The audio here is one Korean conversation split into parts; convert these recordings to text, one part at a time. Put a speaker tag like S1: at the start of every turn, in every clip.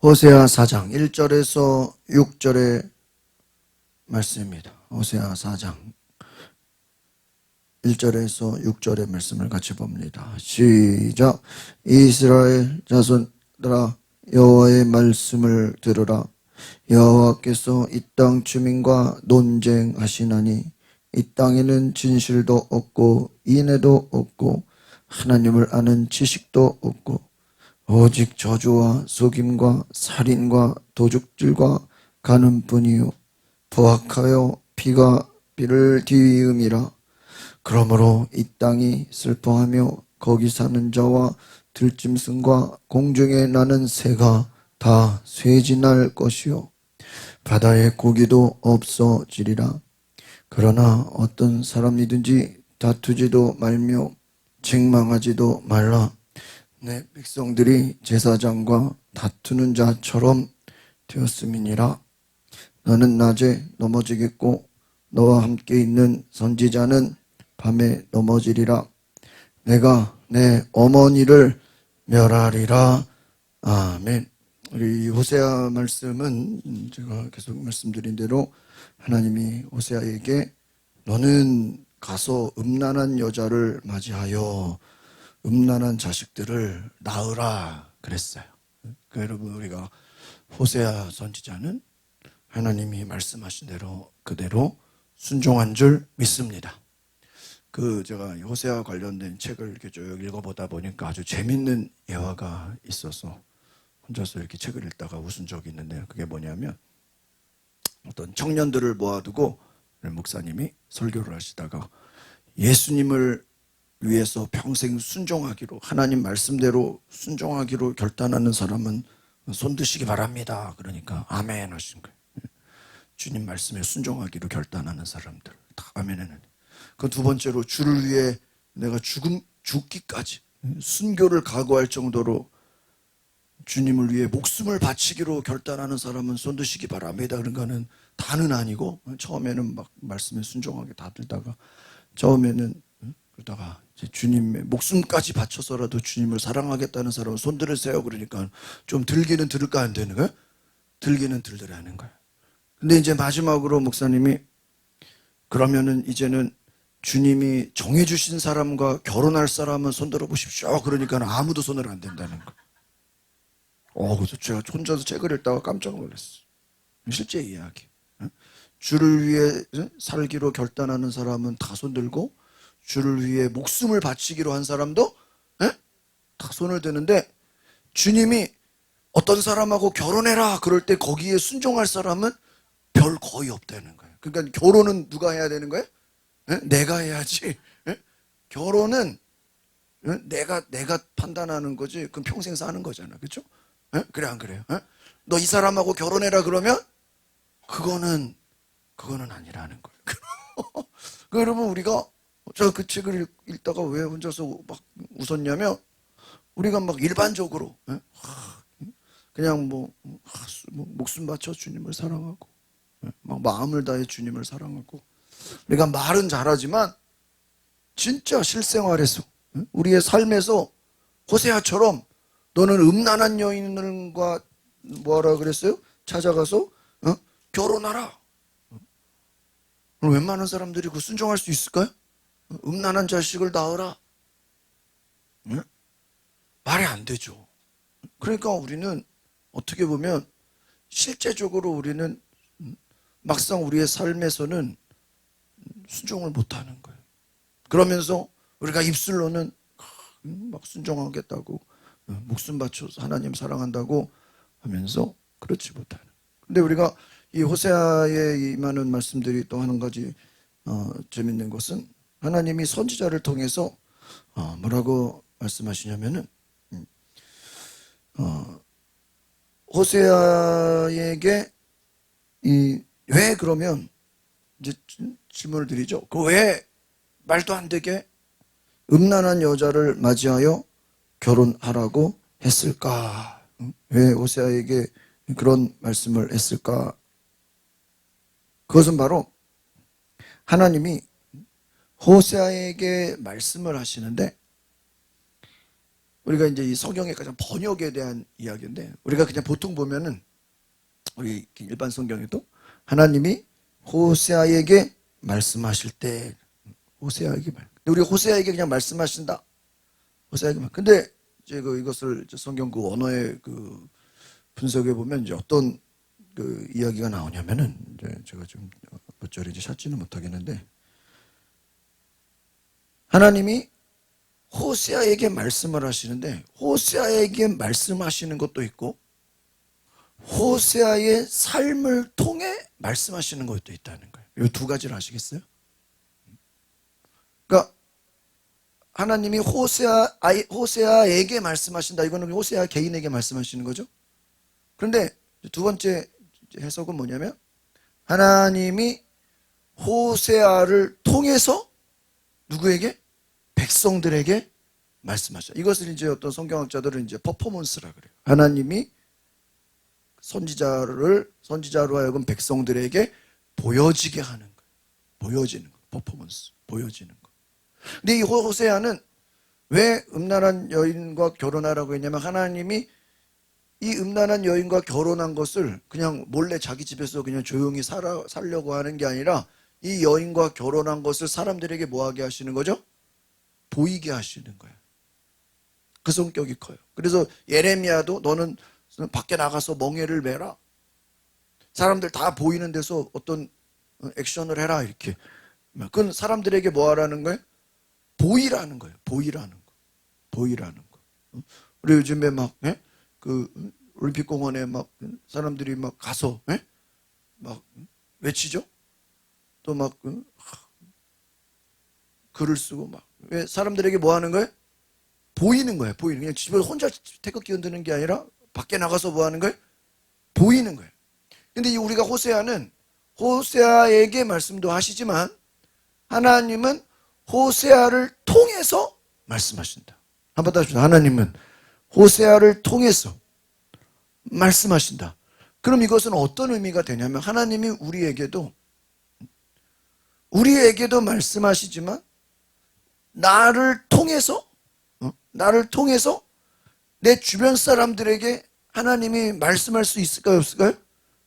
S1: 호세아 4장 1절에서 6절의 말씀입니다. 호세아 4장 1절에서 6절의 말씀을 같이 봅니다. 시작. 이스라엘 자손들아, 여호와의 말씀을 들으라. 여호와께서 이 땅 주민과 논쟁하시나니 이 땅에는 진실도 없고 인애도 없고 하나님을 아는 지식도 없고 오직 저주와 속임과 살인과 도둑질과 가늠뿐이요 포악하여 피가 피를 뒤이음이라. 그러므로 이 땅이 슬퍼하며 거기 사는 자와 들짐승과 공중에 나는 새가 다 쇠진할 것이요 바다의 고기도 없어지리라. 그러나 어떤 사람이든지 다투지도 말며 책망하지도 말라. 내 백성들이 제사장과 다투는 자처럼 되었음이니라. 너는 낮에 넘어지겠고 너와 함께 있는 선지자는 밤에 넘어지리라. 내가 내 어머니를 멸하리라. 아멘. 우리 호세아 말씀은 제가 계속 말씀드린 대로 하나님이 호세아에게 너는 가서 음란한 여자를 맞이하여 음란한 자식들을 낳으라 그랬어요. 그러니까 여러분, 우리가 호세아 선지자는 하나님이 말씀하신 대로 그대로 순종한 줄 믿습니다. 제가 호세아 관련된 책을 이렇게 쭉 읽어보다 보니까 아주 재밌는 예화가 있어서 혼자서 이렇게 책을 읽다가 웃은 적이 있는데요. 그게 뭐냐면, 어떤 청년들을 모아두고 목사님이 설교를 하시다가 예수님을 위해서 평생 순종하기로, 하나님 말씀대로 순종하기로 결단하는 사람은 손 드시기 바랍니다. 그러니까 아멘 하신 거예요. 주님 말씀에 순종하기로 결단하는 사람들 다 아멘 하는. 그 두 번째로, 주를 위해 내가 죽기까지 순교를 각오할 정도로 주님을 위해 목숨을 바치기로 결단하는 사람은 손 드시기 바랍니다. 그런 거는 다는 아니고, 처음에는 막 말씀에 순종하게 다 들다가 처음에는 그러다가 주님의 목숨까지 바쳐서라도 주님을 사랑하겠다는 사람은 손 들으세요. 그러니까 좀 들기는 들을까 안 되는 거예요? 들기는 들더라는 거예요. 근데 이제 마지막으로 목사님이 그러면은 이제는 주님이 정해주신 사람과 결혼할 사람은 손 들어보십시오. 그러니까 아무도 손을 안 댄다는 거예요. 그래서 제가 혼자서 책을 읽다가 깜짝 놀랐어요. 실제 이야기. 주를 위해 살기로 결단하는 사람은 다 손 들고, 주를 위해 목숨을 바치기로 한 사람도 다 손을 드는데, 주님이 어떤 사람하고 결혼해라 그럴 때 거기에 순종할 사람은 별 거의 없다는 거예요. 그러니까 결혼은 누가 해야 되는 거예요? 내가 해야지. 결혼은 내가 판단하는 거지. 그럼 평생 사는 거잖아. 그렇죠? 그래 안 그래요? 너 이 사람하고 결혼해라 그러면 그거는 아니라는 거예요. 여러분, 우리가 저 그 책을 읽다가 왜 혼자서 막 웃었냐면, 우리가 막 일반적으로 그냥 목숨 바쳐 주님을 사랑하고 막 마음을 다해 주님을 사랑하고, 우리가 말은 잘하지만 진짜 실생활에서 우리의 삶에서 호세아처럼 너는 음란한 여인과 뭐하라 그랬어요? 찾아가서 결혼하라. 그럼 웬만한 사람들이 그 순종할 수 있을까요? 음란한 자식을 낳으라. 말이 안 되죠. 그러니까 우리는 어떻게 보면 실제적으로 우리는 막상 우리의 삶에서는 순종을 못하는 거예요. 그러면서 우리가 입술로는 막 순종하겠다고, 목숨 바쳐서 하나님 사랑한다고 하면서 그렇지 못하는. 근데 우리가 이 호세아에 임하는 말씀들이 또 한 가지 재밌는 것은, 하나님이 선지자를 통해서 뭐라고 말씀하시냐면은, 호세아에게 왜 그러면 이제 질문을 드리죠. 왜 말도 안 되게 음란한 여자를 맞이하여 결혼하라고 했을까? 왜 호세아에게 그런 말씀을 했을까? 그것은 바로 하나님이 호세아에게 말씀을 하시는데, 우리가 이제 이 성경의 가장 번역에 대한 이야기인데, 우리가 그냥 보통 보면은 우리 일반 성경에도 하나님이 호세아에게 말씀하실 때, 호세아에게 말. 근데 우리 호세아에게 그냥 말씀하신다. 호세아에게만. 근데 이제 이것을 이제 성경 그 언어의 그 분석해 보면 이제 어떤 그 이야기가 나오냐면은, 이제 제가 좀 몇 절을 이제 찾지는 못하겠는데, 하나님이 호세아에게 말씀을 하시는데, 호세아에게 말씀하시는 것도 있고 호세아의 삶을 통해 말씀하시는 것도 있다는 거예요. 이 두 가지를 아시겠어요? 그러니까 하나님이 호세아에게 말씀하신다. 이거는 호세아 개인에게 말씀하시는 거죠. 그런데 두 번째 해석은 뭐냐면, 하나님이 호세아를 통해서 누구에게? 백성들에게 말씀하셔. 이것을 이제 어떤 성경학자들은 이제 퍼포먼스라 그래요. 하나님이 선지자로 하여금 백성들에게 보여지게 하는 거예요. 보여지는 거. 퍼포먼스. 보여지는 거. 근데 이 호세아는 왜 음란한 여인과 결혼하라고 했냐면, 하나님이 이 음란한 여인과 결혼한 것을 그냥 몰래 자기 집에서 그냥 조용히 살려고 하는 게 아니라, 이 여인과 결혼한 것을 사람들에게 뭐하게 하시는 거죠? 보이게 하시는 거예요. 그 성격이 커요. 그래서 예레미야도 너는 밖에 나가서 멍에를 매라. 사람들 다 보이는 데서 어떤 액션을 해라. 이렇게. 그건 사람들에게 뭐 하라는 거예요? 보이라는 거예요. 보이라는 거. 보이라는 거. 우리 요즘에 막, 그 올림픽공원에 막 사람들이 막 가서 막 외치죠. 또 막 글을 쓰고 막. 왜 사람들에게 뭐 하는 거예요? 보이는 거예요. 보이는. 그냥 집에서 혼자 태극기 흔드는 게 아니라 밖에 나가서 뭐 하는 거예요? 보이는 거예요. 근데 우리가 호세아는 호세아에게 말씀도 하시지만, 하나님은 호세아를 통해서 말씀하신다. 한번 더 합시다. 하나님은 호세아를 통해서 말씀하신다. 그럼 이것은 어떤 의미가 되냐면, 하나님이 우리에게도 말씀하시지만, 나를 통해서 내 주변 사람들에게 하나님이 말씀할 수 있을까요, 없을까요?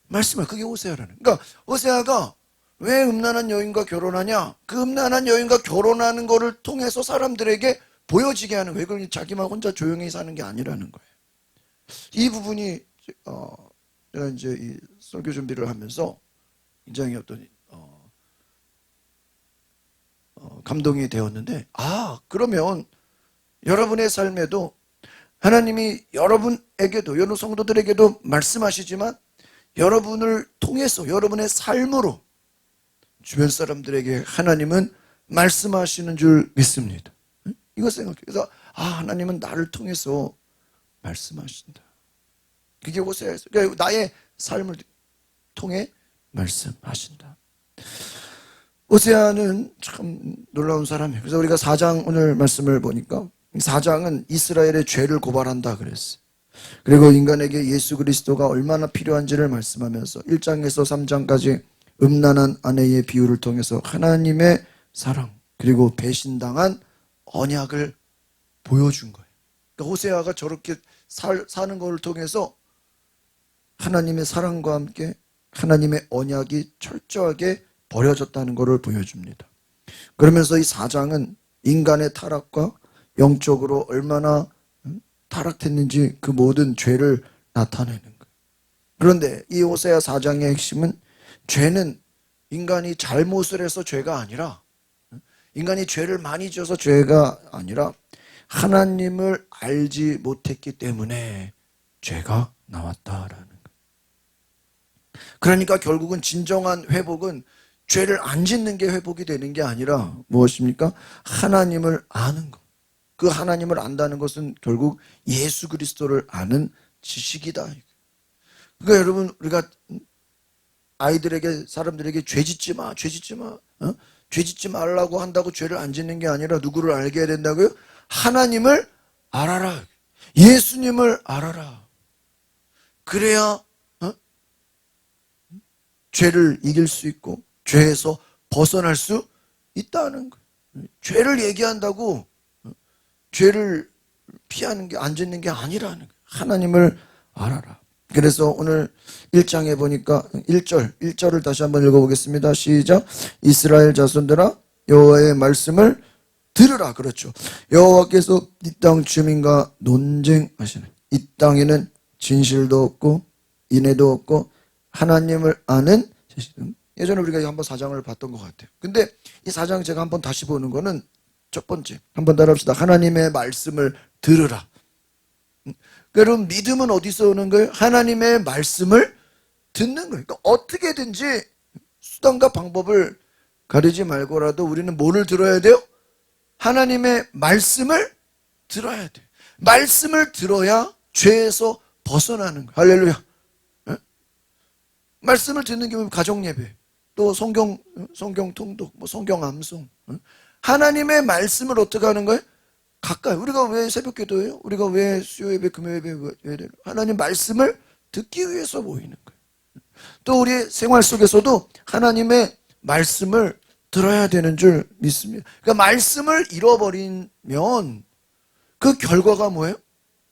S1: 말씀할. 그게 호세아라는. 그러니까 호세아가 왜 음란한 여인과 결혼하냐? 그 음란한 여인과 결혼하는 거를 통해서 사람들에게 보여지게 하는 거예요. 그건 자기만 혼자 조용히 사는 게 아니라는 거예요. 이 부분이 제가 이제 이 설교 준비를 하면서 굉장히 어떤 감동이 되었는데, 그러면 여러분의 삶에도 하나님이 여러분에게도, 여러분 성도들에게도 말씀하시지만, 여러분을 통해서 여러분의 삶으로 주변 사람들에게 하나님은 말씀하시는 줄 믿습니다. 이거 생각해요. 그래서 하나님은 나를 통해서 말씀하신다. 그게 호세아에서, 그러니까 나의 삶을 통해 말씀하신다. 호세아는 참 놀라운 사람이에요. 그래서 우리가 4장 오늘 말씀을 보니까, 4장은 이스라엘의 죄를 고발한다 그랬어요. 그리고 인간에게 예수 그리스도가 얼마나 필요한지를 말씀하면서 1장에서 3장까지 음란한 아내의 비유를 통해서 하나님의 사랑, 그리고 배신당한 언약을 보여준 거예요. 그러니까 호세아가 저렇게 사는 것을 통해서 하나님의 사랑과 함께 하나님의 언약이 철저하게 버려졌다는 것을 보여줍니다. 그러면서 이 4장은 인간의 타락과 영적으로 얼마나 타락했는지 그 모든 죄를 나타내는 거예요. 그런데 이 호세아 4장의 핵심은, 죄는 인간이 잘못을 해서 죄가 아니라, 인간이 죄를 많이 지어서 죄가 아니라, 하나님을 알지 못했기 때문에 죄가 나왔다라는 거예요. 그러니까 결국은 진정한 회복은 죄를 안 짓는 게 회복이 되는 게 아니라 무엇입니까? 하나님을 아는 것. 그 하나님을 안다는 것은 결국 예수 그리스도를 아는 지식이다. 그러니까 여러분, 우리가 아이들에게, 사람들에게 죄 짓지 마, 죄 짓지 마, 죄 짓지 말라고 한다고 죄를 안 짓는 게 아니라 누구를 알게 해야 된다고요? 하나님을 알아라. 예수님을 알아라. 그래야 죄를 이길 수 있고 죄에서 벗어날 수 있다는 거예요. 죄를 얘기한다고 죄를 피하는 게 앉아있는 게 아니라는 거예요. 하나님을 알아라. 그래서 오늘 1장에 보니까 1절을 다시 한번 읽어보겠습니다. 시작. 이스라엘 자손들아 여호와의 말씀을 들으라. 그렇죠. 여호와께서 이 땅 주민과 논쟁하시는, 이 땅에는 진실도 없고 인애도 없고 하나님을 아는 제시등. 예전에 우리가 한번 4장을 봤던 것 같아요. 근데 이 4장 제가 한번 다시 보는 거는 첫 번째, 한번 따라합시다. 하나님의 말씀을 들으라. 그럼 믿음은 어디서 오는 거예요? 하나님의 말씀을 듣는 거예요. 그러니까 어떻게든지 수단과 방법을 가리지 말고라도 우리는 뭐를 들어야 돼요? 하나님의 말씀을 들어야 돼요. 말씀을 들어야 죄에서 벗어나는 거예요. 할렐루야. 말씀을 듣는 게 가정예배, 또 성경 통독, 성경 암송. 하나님의 말씀을 어떻게 하는 거예요? 가까이. 우리가 왜 새벽 기도해요? 우리가 왜 수요예배, 금요예배 왜 돼요? 하나님 말씀을 듣기 위해서 모이는 거예요. 또 우리의 생활 속에서도 하나님의 말씀을 들어야 되는 줄 믿습니다. 그러니까 말씀을 잃어버리면 그 결과가 뭐예요?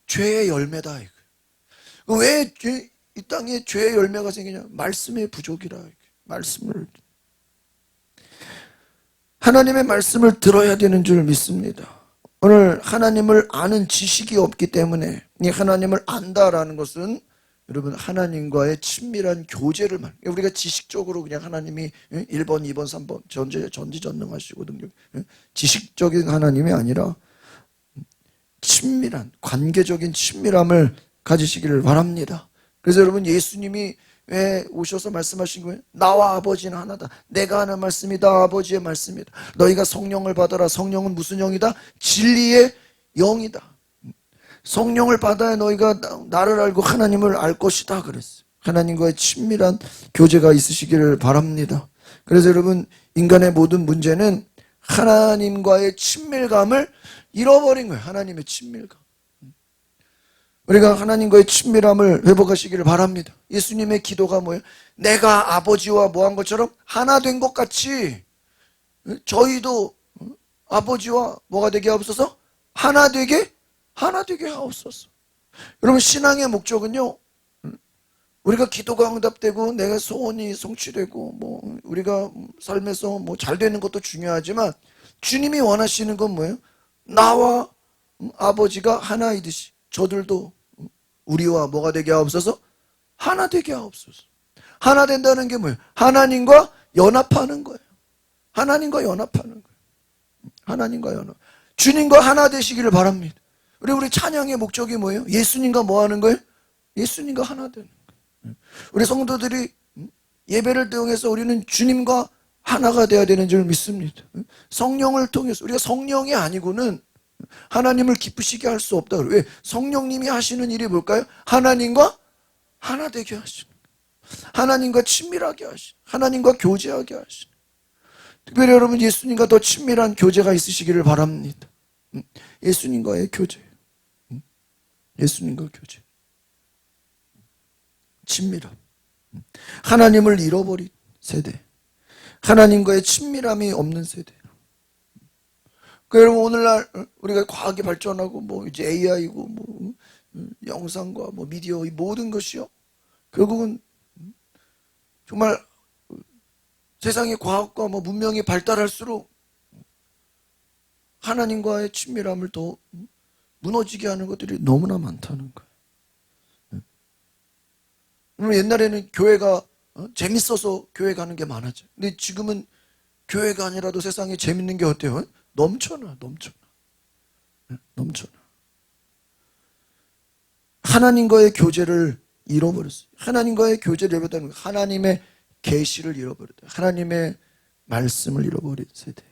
S1: 죄의 열매다. 왜 이 땅에 죄의 열매가 생기냐? 말씀의 부족이라. 하나님의 말씀을 들어야 되는 줄 믿습니다. 오늘 하나님을 아는 지식이 없기 때문에, 이 하나님을 안다라는 것은 여러분 하나님과의 친밀한 교제를 말. 우리가 지식적으로 그냥 하나님이 1번, 2번, 3번 전지전능하시고 등등 지식적인 하나님이 아니라 친밀한 관계적인 친밀함을 가지시기를 바랍니다. 그래서 여러분 예수님이 왜 오셔서 말씀하신 거예요? 나와 아버지는 하나다. 내가 하는 말씀이다. 아버지의 말씀이다. 너희가 성령을 받아라. 성령은 무슨 영이다? 진리의 영이다. 성령을 받아야 너희가 나를 알고 하나님을 알 것이다 그랬어요. 하나님과의 친밀한 교제가 있으시기를 바랍니다. 그래서 여러분 인간의 모든 문제는 하나님과의 친밀감을 잃어버린 거예요. 하나님의 친밀감. 우리가 하나님과의 친밀함을 회복하시기를 바랍니다. 예수님의 기도가 뭐예요? 내가 아버지와 뭐한 것처럼 하나 된 것 같이 저희도 아버지와 뭐가 되게 하옵소서? 하나 되게 하옵소서. 여러분 신앙의 목적은요, 우리가 기도가 응답되고 내가 소원이 성취되고 우리가 삶에서 잘 되는 것도 중요하지만 주님이 원하시는 건 뭐예요? 나와 아버지가 하나이듯이 저들도 우리와 뭐가 되게 하옵소서? 하나 되게 하옵소서. 하나 된다는 게 뭐예요? 하나님과 연합하는 거예요. 하나님과 연합하는 거예요. 하나님과 연합. 주님과 하나 되시기를 바랍니다. 우리 찬양의 목적이 뭐예요? 예수님과 뭐 하는 거예요? 예수님과 하나 되는 거예요. 우리 성도들이 예배를 통해서 우리는 주님과 하나가 되어야 되는 줄 믿습니다. 성령을 통해서 우리가 성령이 아니고는 하나님을 기쁘시게 할 수 없다. 왜? 성령님이 하시는 일이 뭘까요? 하나님과 하나 되게 하시는 거예요. 하나님과 친밀하게 하시는, 하나님과 교제하게 하시는. 특별히 여러분 예수님과 더 친밀한 교제가 있으시기를 바랍니다. 예수님과의 교제, 예수님과 교제, 친밀함. 하나님을 잃어버린 세대, 하나님과의 친밀함이 없는 세대. 여러분 오늘날 우리가 과학이 발전하고 이제 AI고 영상과 미디어 이 모든 것이요 결국은 정말 세상의 과학과 문명이 발달할수록 하나님과의 친밀함을 더 무너지게 하는 것들이 너무나 많다는 거예요. 옛날에는 교회가 재밌어서 교회 가는 게 많았죠. 근데 지금은 교회가 아니라도 세상에 재밌는 게 어때요? 넘쳐나. 하나님과의 교제를 잃어버렸어요. 하나님과의 교제를 잃어버렸다는 거예요. 하나님의 계시를 잃어버렸다. 하나님의 말씀을 잃어버린 세대.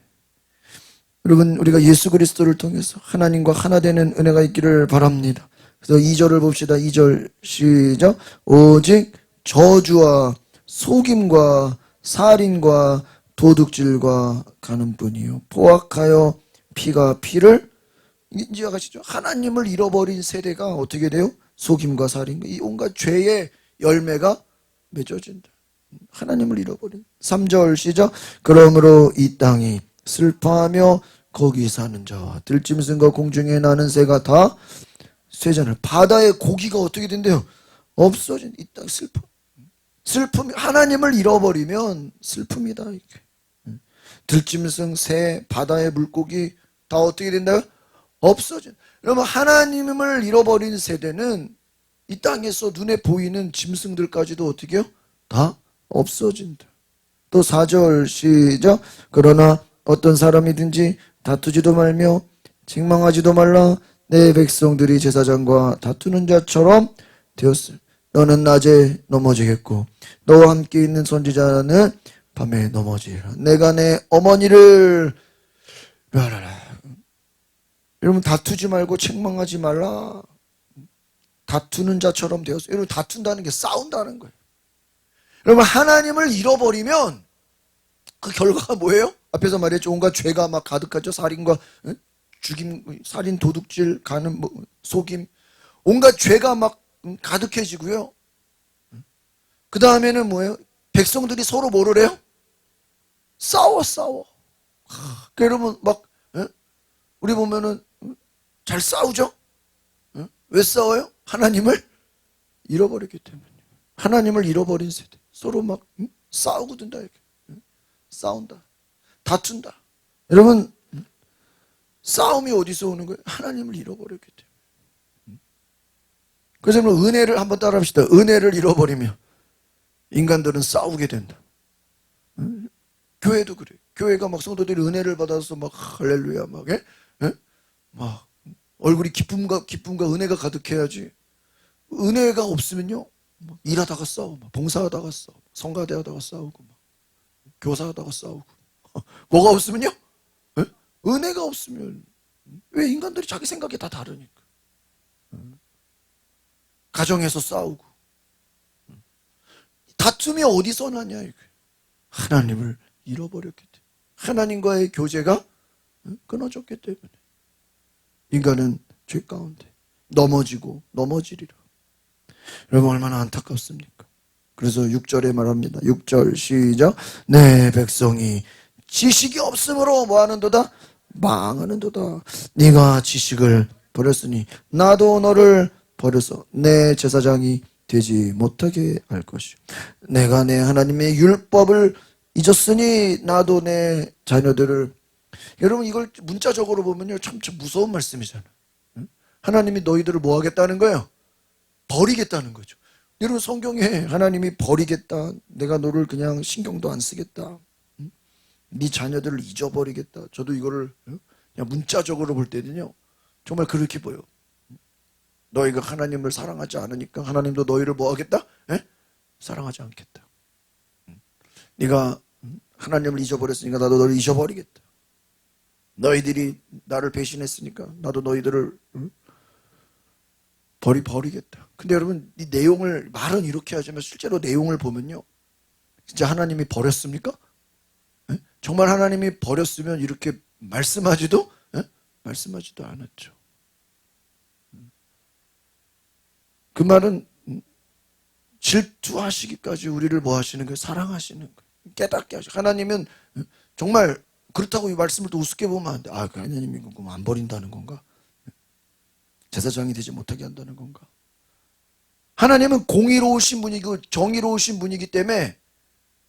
S1: 여러분 우리가 예수 그리스도를 통해서 하나님과 하나 되는 은혜가 있기를 바랍니다. 그래서 2절을 봅시다. 2절 시작. 오직 저주와 속임과 살인과 도둑질과 가는 뿐이요 포악하여 피가 피를 인지와 가시죠. 하나님을 잃어버린 세대가 어떻게 돼요? 속임과 살인과 이 온갖 죄의 열매가 맺어진다. 하나님을 잃어버린. 3절 시작. 그러므로 이 땅이 슬퍼하며 거기 사는 자와 들짐승과 공중에 나는 새가 다 쇠잔을. 바다의 고기가 어떻게 된대요? 없어진. 이 땅 슬픔. 슬픔. 하나님을 잃어버리면 슬픔이다. 이게. 들짐승, 새, 바다의 물고기 다 어떻게 된다요? 없어진. 여러분, 하나님을 잃어버린 세대는 이 땅에서 눈에 보이는 짐승들까지도 어떻게 해요? 다 없어진다. 또 4절 시작. 그러나 어떤 사람이든지 다투지도 말며 책망하지도 말라. 내 백성들이 제사장과 다투는 자처럼 되었을. 너는 낮에 넘어지겠고 너와 함께 있는 선지자는 밤에 넘어지리라. 내가 내 어머니를 멸하라. 여러분, 다투지 말고 책망하지 말라. 다투는 자처럼 되었어요. 여러분, 다툰다는 게 싸운다는 거예요. 여러분, 하나님을 잃어버리면 그 결과가 뭐예요? 앞에서 말했죠. 온갖 죄가 막 가득하죠. 살인과 죽임, 살인, 도둑질, 간음, 속임, 온갖 죄가 막 가득해지고요. 그 다음에는 뭐예요? 백성들이 서로 뭐를 해요? 싸워. 여러분, 막 우리 보면은 잘 싸우죠? 왜 싸워요? 하나님을 잃어버렸기 때문에. 하나님을 잃어버린 세대. 서로 막 싸우고 든다 이렇게. 싸운다. 다툰다. 여러분, 싸움이 어디서 오는 거예요? 하나님을 잃어버렸기 때문에. 그래서 여러분, 은혜를 한번 따라 합시다. 은혜를 잃어버리면 인간들은 싸우게 된다. 교회도 그래. 교회가 막 성도들이 은혜를 받아서 막 할렐루야 막, 막 얼굴이 기쁨과 은혜가 가득해야지. 은혜가 없으면요, 일하다가 싸워, 봉사하다가 싸워, 성가대하다가 싸우고, 교사하다가 싸우고. 뭐가 없으면요? 은혜가 없으면. 왜? 인간들이 자기 생각이 다 다르니까. 가정에서 싸우고. 다툼이 어디서 나냐 이거. 하나님을 잃어버렸기 때문에. 하나님과의 교제가 끊어졌기 때문에. 인간은 죄 가운데 넘어지고 넘어지리라. 여러분, 얼마나 안타깝습니까? 그래서 6절에 말합니다. 6절 시작. 내 백성이 지식이 없으므로 뭐하는도다? 망하는도다. 네가 지식을 버렸으니 나도 너를 버려서 내 제사장이 되지 못하게 할 것이요. 내가 내 하나님의 율법을 잊었으니 나도 내 자녀들을. 여러분, 이걸 문자적으로 보면요, 참 무서운 말씀이잖아요. 하나님이 너희들을 뭐 하겠다는 거예요? 버리겠다는 거죠. 여러분, 성경에 하나님이 버리겠다, 내가 너를 그냥 신경도 안 쓰겠다, 네 자녀들을 잊어버리겠다. 저도 이거를 그냥 문자적으로 볼 때는요, 정말 그렇게 보여. 너희가 하나님을 사랑하지 않으니까 하나님도 너희를 뭐 하겠다? 사랑하지 않겠다. 네가 하나님을 잊어버렸으니까 나도 너를 잊어버리겠다. 너희들이 나를 배신했으니까 나도 너희들을 버리겠다. 근데 여러분, 이 내용을, 말은 이렇게 하지만 실제로 내용을 보면요, 진짜 하나님이 버렸습니까? 정말 하나님이 버렸으면 이렇게 말씀하지도 않았죠. 그 말은 질투하시기까지 우리를 뭐 하시는 거예요? 사랑하시는 거예요. 깨닫게 하시고. 하나님은 정말 그렇다고 이 말씀을 또 우습게 보면 안 돼. 아, 그 하나님이 안 버린다는 건가? 제사장이 되지 못하게 한다는 건가? 하나님은 공의로우신 분이고 정의로우신 분이기 때문에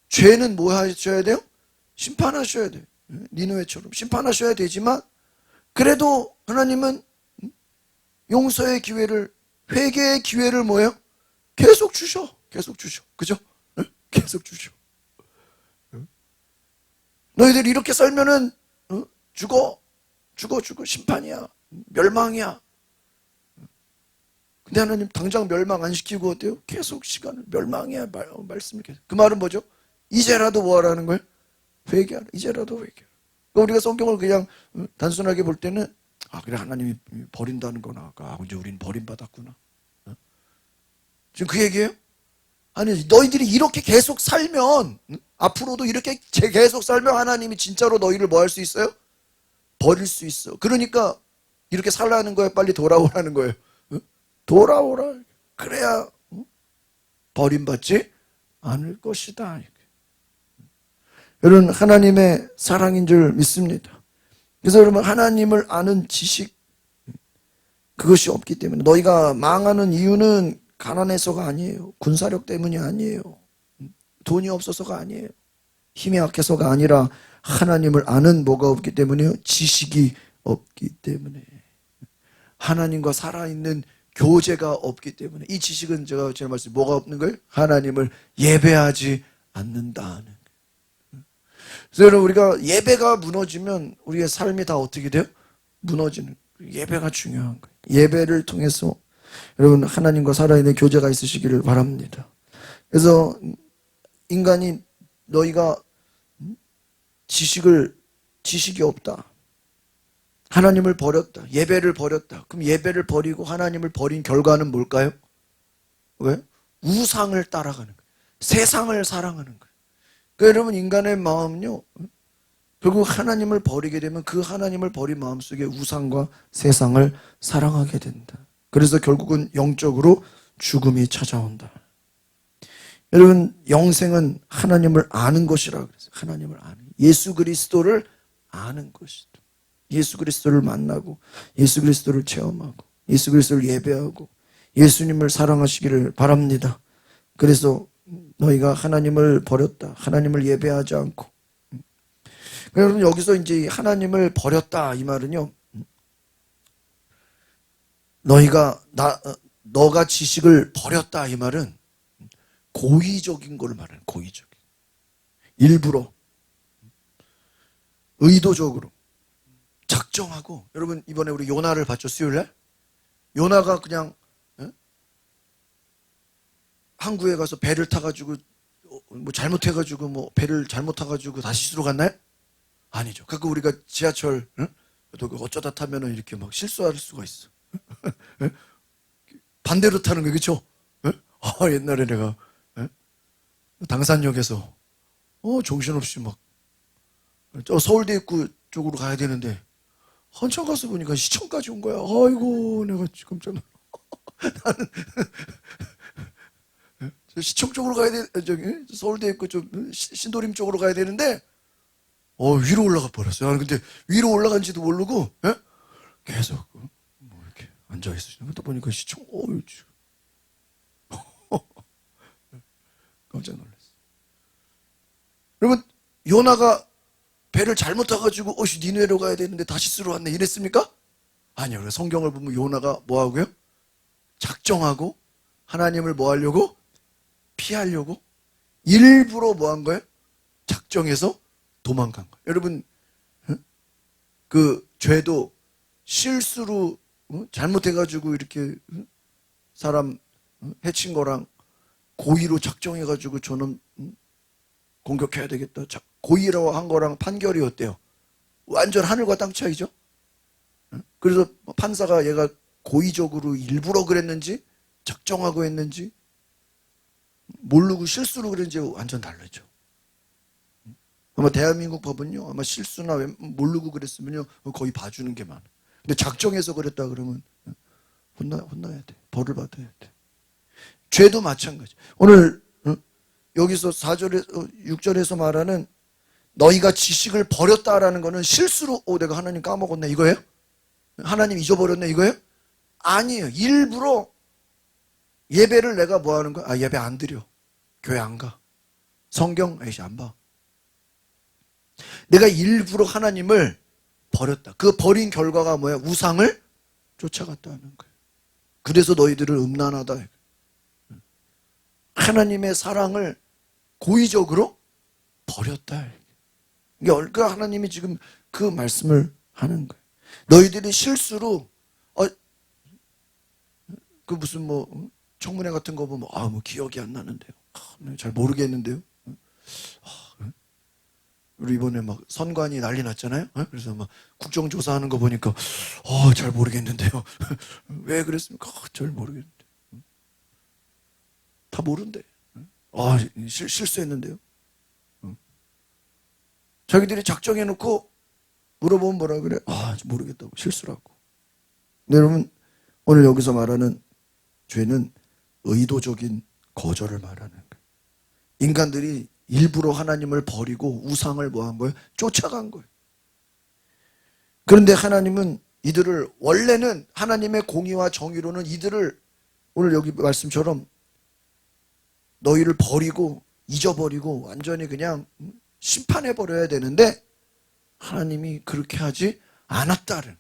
S1: 죄는 뭐 하셔야 돼요? 심판하셔야 돼요. 니느웨처럼 심판하셔야 되지만, 그래도 하나님은 용서의 기회를, 회개의 기회를 뭐예요? 계속 주셔. 그죠? 계속 주셔. 너희들 이렇게 살면은 죽어. 심판이야. 멸망이야. 근데 하나님 당장 멸망 안 시키고 어때요? 계속 시간을, 멸망이야 말씀을 계속. 그 말은 뭐죠? 이제라도 뭐 하라는 거예요? 회개하라. 이제라도 회개하라. 그러니까 우리가 성경을 그냥 단순하게 볼 때는, 아, 그래, 하나님이 버린다는 거나, 아, 이제 우린 버림받았구나. 지금 그 얘기예요? 아니, 너희들이 이렇게 계속 살면, 앞으로도 이렇게 계속 살면 하나님이 진짜로 너희를 뭐 할 수 있어요? 버릴 수 있어. 그러니까 이렇게 살라는 거야? 빨리 돌아오라는 거예요? 돌아오라. 그래야 버림받지 않을 것이다. 여러분, 하나님의 사랑인 줄 믿습니다. 그래서 여러분, 하나님을 아는 지식, 그것이 없기 때문에 너희가 망하는 이유는 가난해서가 아니에요. 군사력 때문이 아니에요. 돈이 없어서가 아니에요. 힘이 약해서가 아니라 하나님을 아는 뭐가 없기 때문에요? 지식이 없기 때문에. 하나님과 살아있는 교제가 없기 때문에. 이 지식은 제가 말씀 뭐가 없는 거예요? 하나님을 예배하지 않는다는 거예요. 그래서 여러분, 우리가 예배가 무너지면 우리의 삶이 다 어떻게 돼요? 무너지는 거예요. 예배가 중요한 거예요. 예배를 통해서 여러분, 하나님과 살아있는 교제가 있으시기를 바랍니다. 그래서 인간이 너희가 지식이 없다, 하나님을 버렸다, 예배를 버렸다. 그럼 예배를 버리고 하나님을 버린 결과는 뭘까요? 왜? 우상을 따라가는 거예요. 세상을 사랑하는 거예요. 그러니까 여러분, 인간의 마음은요, 결국 하나님을 버리게 되면 그 하나님을 버린 마음속에 우상과 세상을 사랑하게 된다. 그래서 결국은 영적으로 죽음이 찾아온다. 여러분, 영생은 하나님을 아는 것이라고 그랬어요. 하나님을 아는, 예수 그리스도를 아는 것이다. 예수 그리스도를 만나고 예수 그리스도를 체험하고 예수 그리스도를 예배하고 예수님을 사랑하시기를 바랍니다. 그래서 너희가 하나님을 버렸다, 하나님을 예배하지 않고. 여러분, 여기서 이제 하나님을 버렸다 이 말은요, 너가 지식을 버렸다 이 말은 고의적인 걸 말하는, 고의적인, 일부러, 의도적으로, 작정하고. 여러분, 이번에 우리 요나를 봤죠, 수요일날? 요나가 그냥 항구에 가서 배를 타가지고 뭐 잘못해가지고 뭐 배를 잘못 타가지고 다시 시로 갔나요? 아니죠. 가끔 우리가 지하철 또 어쩌다 타면은 이렇게 막 실수할 수가 있어. 반대로 타는 거, 그렇죠? 옛날에 내가 당산역에서 정신없이 막 저 서울대 입구 쪽으로 가야 되는데 한참 가서 보니까 시청까지 온 거야. 아이고, 내가 깜짝 놀라. 나는 시청 쪽으로 가야 돼, 서울대 입구 좀 신도림 쪽으로 가야 되는데 위로 올라가 버렸어요. 나는 근데 위로 올라간지도 모르고 계속 뭐 이렇게 앉아 있으시는 또 보니까 시청, 깜짝 놀랐어요. 여러분, 요나가 배를 잘못 타가지고 니느웨로 가야 되는데 다시스로 왔네 이랬습니까? 아니요. 성경을 보면 요나가 뭐 하고요? 작정하고 하나님을 뭐 하려고? 피하려고 일부러 뭐 한 거예요? 작정해서 도망간 거예요. 여러분, 그 죄도 실수로 잘못해가지고 이렇게 사람 해친 거랑 고의로 작정해가지고 저는 공격해야 되겠다, 고의로 한 거랑 판결이 어때요? 완전 하늘과 땅 차이죠. 그래서 판사가 얘가 고의적으로 일부러 그랬는지 작정하고 했는지 모르고 실수로 그랬는지 완전 다르죠. 아마 대한민국 법은요, 아마 실수나 모르고 그랬으면요 거의 봐주는 게 많아요. 근데 작정해서 그랬다 그러면 혼나야 돼. 벌을 받아야 돼. 죄도 마찬가지. 오늘 여기서 4절에 6절에서 말하는 너희가 지식을 버렸다라는 거는 실수로 내가 하나님 까먹었네 이거예요? 하나님 잊어버렸네 이거예요? 아니에요. 일부러 예배를 내가 뭐 하는 거야? 예배 안 드려. 교회 안 가. 성경 안 봐. 내가 일부러 하나님을 버렸다. 그 버린 결과가 뭐야? 우상을 쫓아갔다는 거예요. 그래서 너희들은 음란하다. 하나님의 사랑을 고의적으로 버렸다. 그러니까 하나님이 지금 그 말씀을 하는 거예요. 너희들이 실수로 그 무슨 뭐 청문회 같은 거 보면 뭐 기억이 안 나는데요. 잘 모르겠는데요. 우리 이번에 막 선관위 난리 났잖아요. 그래서 막 국정조사하는 거 보니까 잘 모르겠는데요. 왜 그랬습니까? 잘 모르겠는데. 다 모른대. 실수했는데요. 자기들이 작정해놓고 물어보면 뭐라 그래? 모르겠다고, 실수라고. 근데 여러분, 오늘 여기서 말하는 죄는 의도적인 거절을 말하는 거예요. 인간들이 일부러 하나님을 버리고 우상을 뭐 한 거예요? 쫓아간 거예요. 그런데 하나님은 이들을, 원래는 하나님의 공의와 정의로는 이들을 오늘 여기 말씀처럼 너희를 버리고 잊어버리고 완전히 그냥 심판해버려야 되는데 하나님이 그렇게 하지 않았다는.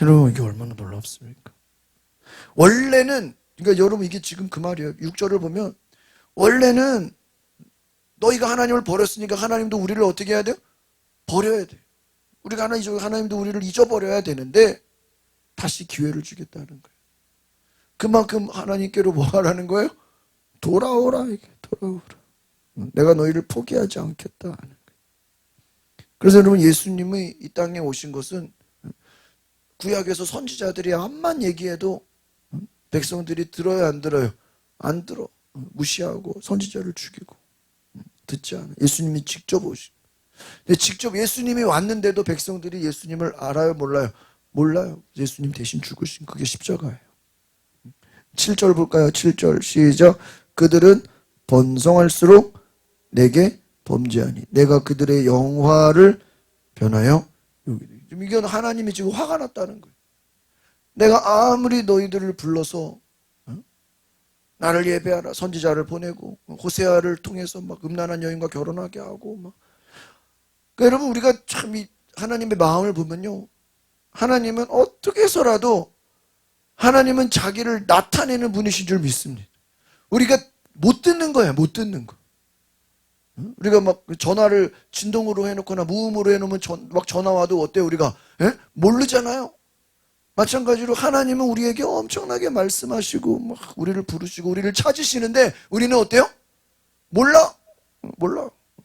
S1: 여러분, 이게 얼마나 놀랍습니까? 원래는, 그러니까 여러분 이게 지금 그 말이에요. 6절을 보면 원래는 너희가 하나님을 버렸으니까 하나님도 우리를 어떻게 해야 돼요? 버려야 돼. 우리가 하나님도 우리를 잊어버려야 되는데 다시 기회를 주겠다는 거예요. 그만큼 하나님께로 뭐 하라는 거예요? 돌아오라, 이게 돌아오라. 내가 너희를 포기하지 않겠다 하는 거예요. 그래서 여러분, 예수님이 이 땅에 오신 것은 구약에서 선지자들이 암만 얘기해도 백성들이 들어요, 안 들어요? 안 들어. 무시하고 선지자를 죽이고 듣지 않아. 예수님이 직접 오신. 근데 직접 예수님이 왔는데도 백성들이 예수님을 알아요, 몰라요? 몰라요. 예수님 대신 죽으신 그게 십자가예요. 7절 볼까요? 7절 시작. 그들은 번성할수록 내게 범죄하니 내가 그들의 영화를 변하여. 이건 하나님이 지금 화가 났다는 거예요. 내가 아무리 너희들을 불러서 나를 예배하라 선지자를 보내고 호세아를 통해서 막 음란한 여인과 결혼하게 하고 막. 그러니까 여러분, 우리가 참 이 하나님의 마음을 보면요, 하나님은 어떻게 해서라도 하나님은 자기를 나타내는 분이신 줄 믿습니다. 우리가 못 듣는 거야, 못 듣는 거. 우리가 막 전화를 진동으로 해놓거나 무음으로 해놓으면 막 전화 와도 어때요? 우리가 모르잖아요. 마찬가지로 하나님은 우리에게 엄청나게 말씀하시고 막 우리를 부르시고 우리를 찾으시는데 우리는 어때요? 몰라.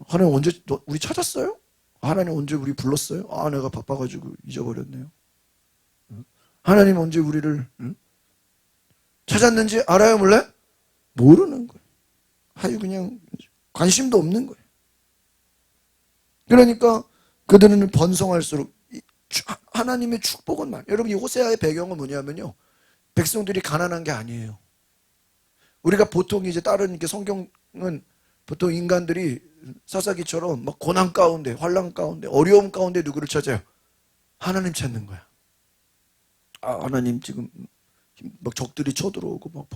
S1: 하나님 언제 우리 찾았어요? 하나님 언제 우리 불렀어요? 아, 내가 바빠가지고 잊어버렸네요. 하나님 언제 우리를 찾았는지 알아요, 몰라요? 모르는 거예요. 아유, 그냥 관심도 없는 거예요. 그러니까 그들은 번성할수록 하나님의 축복은 많아요. 여러분, 이 호세아의 배경은 뭐냐면요, 백성들이 가난한 게 아니에요. 우리가 보통 이제 다른 이렇게 성경은 보통 인간들이 사사기처럼 막 고난 가운데, 환난 가운데, 어려움 가운데 누구를 찾아요? 하나님 찾는 거야. 아, 하나님 지금 막 적들이 쳐들어오고 막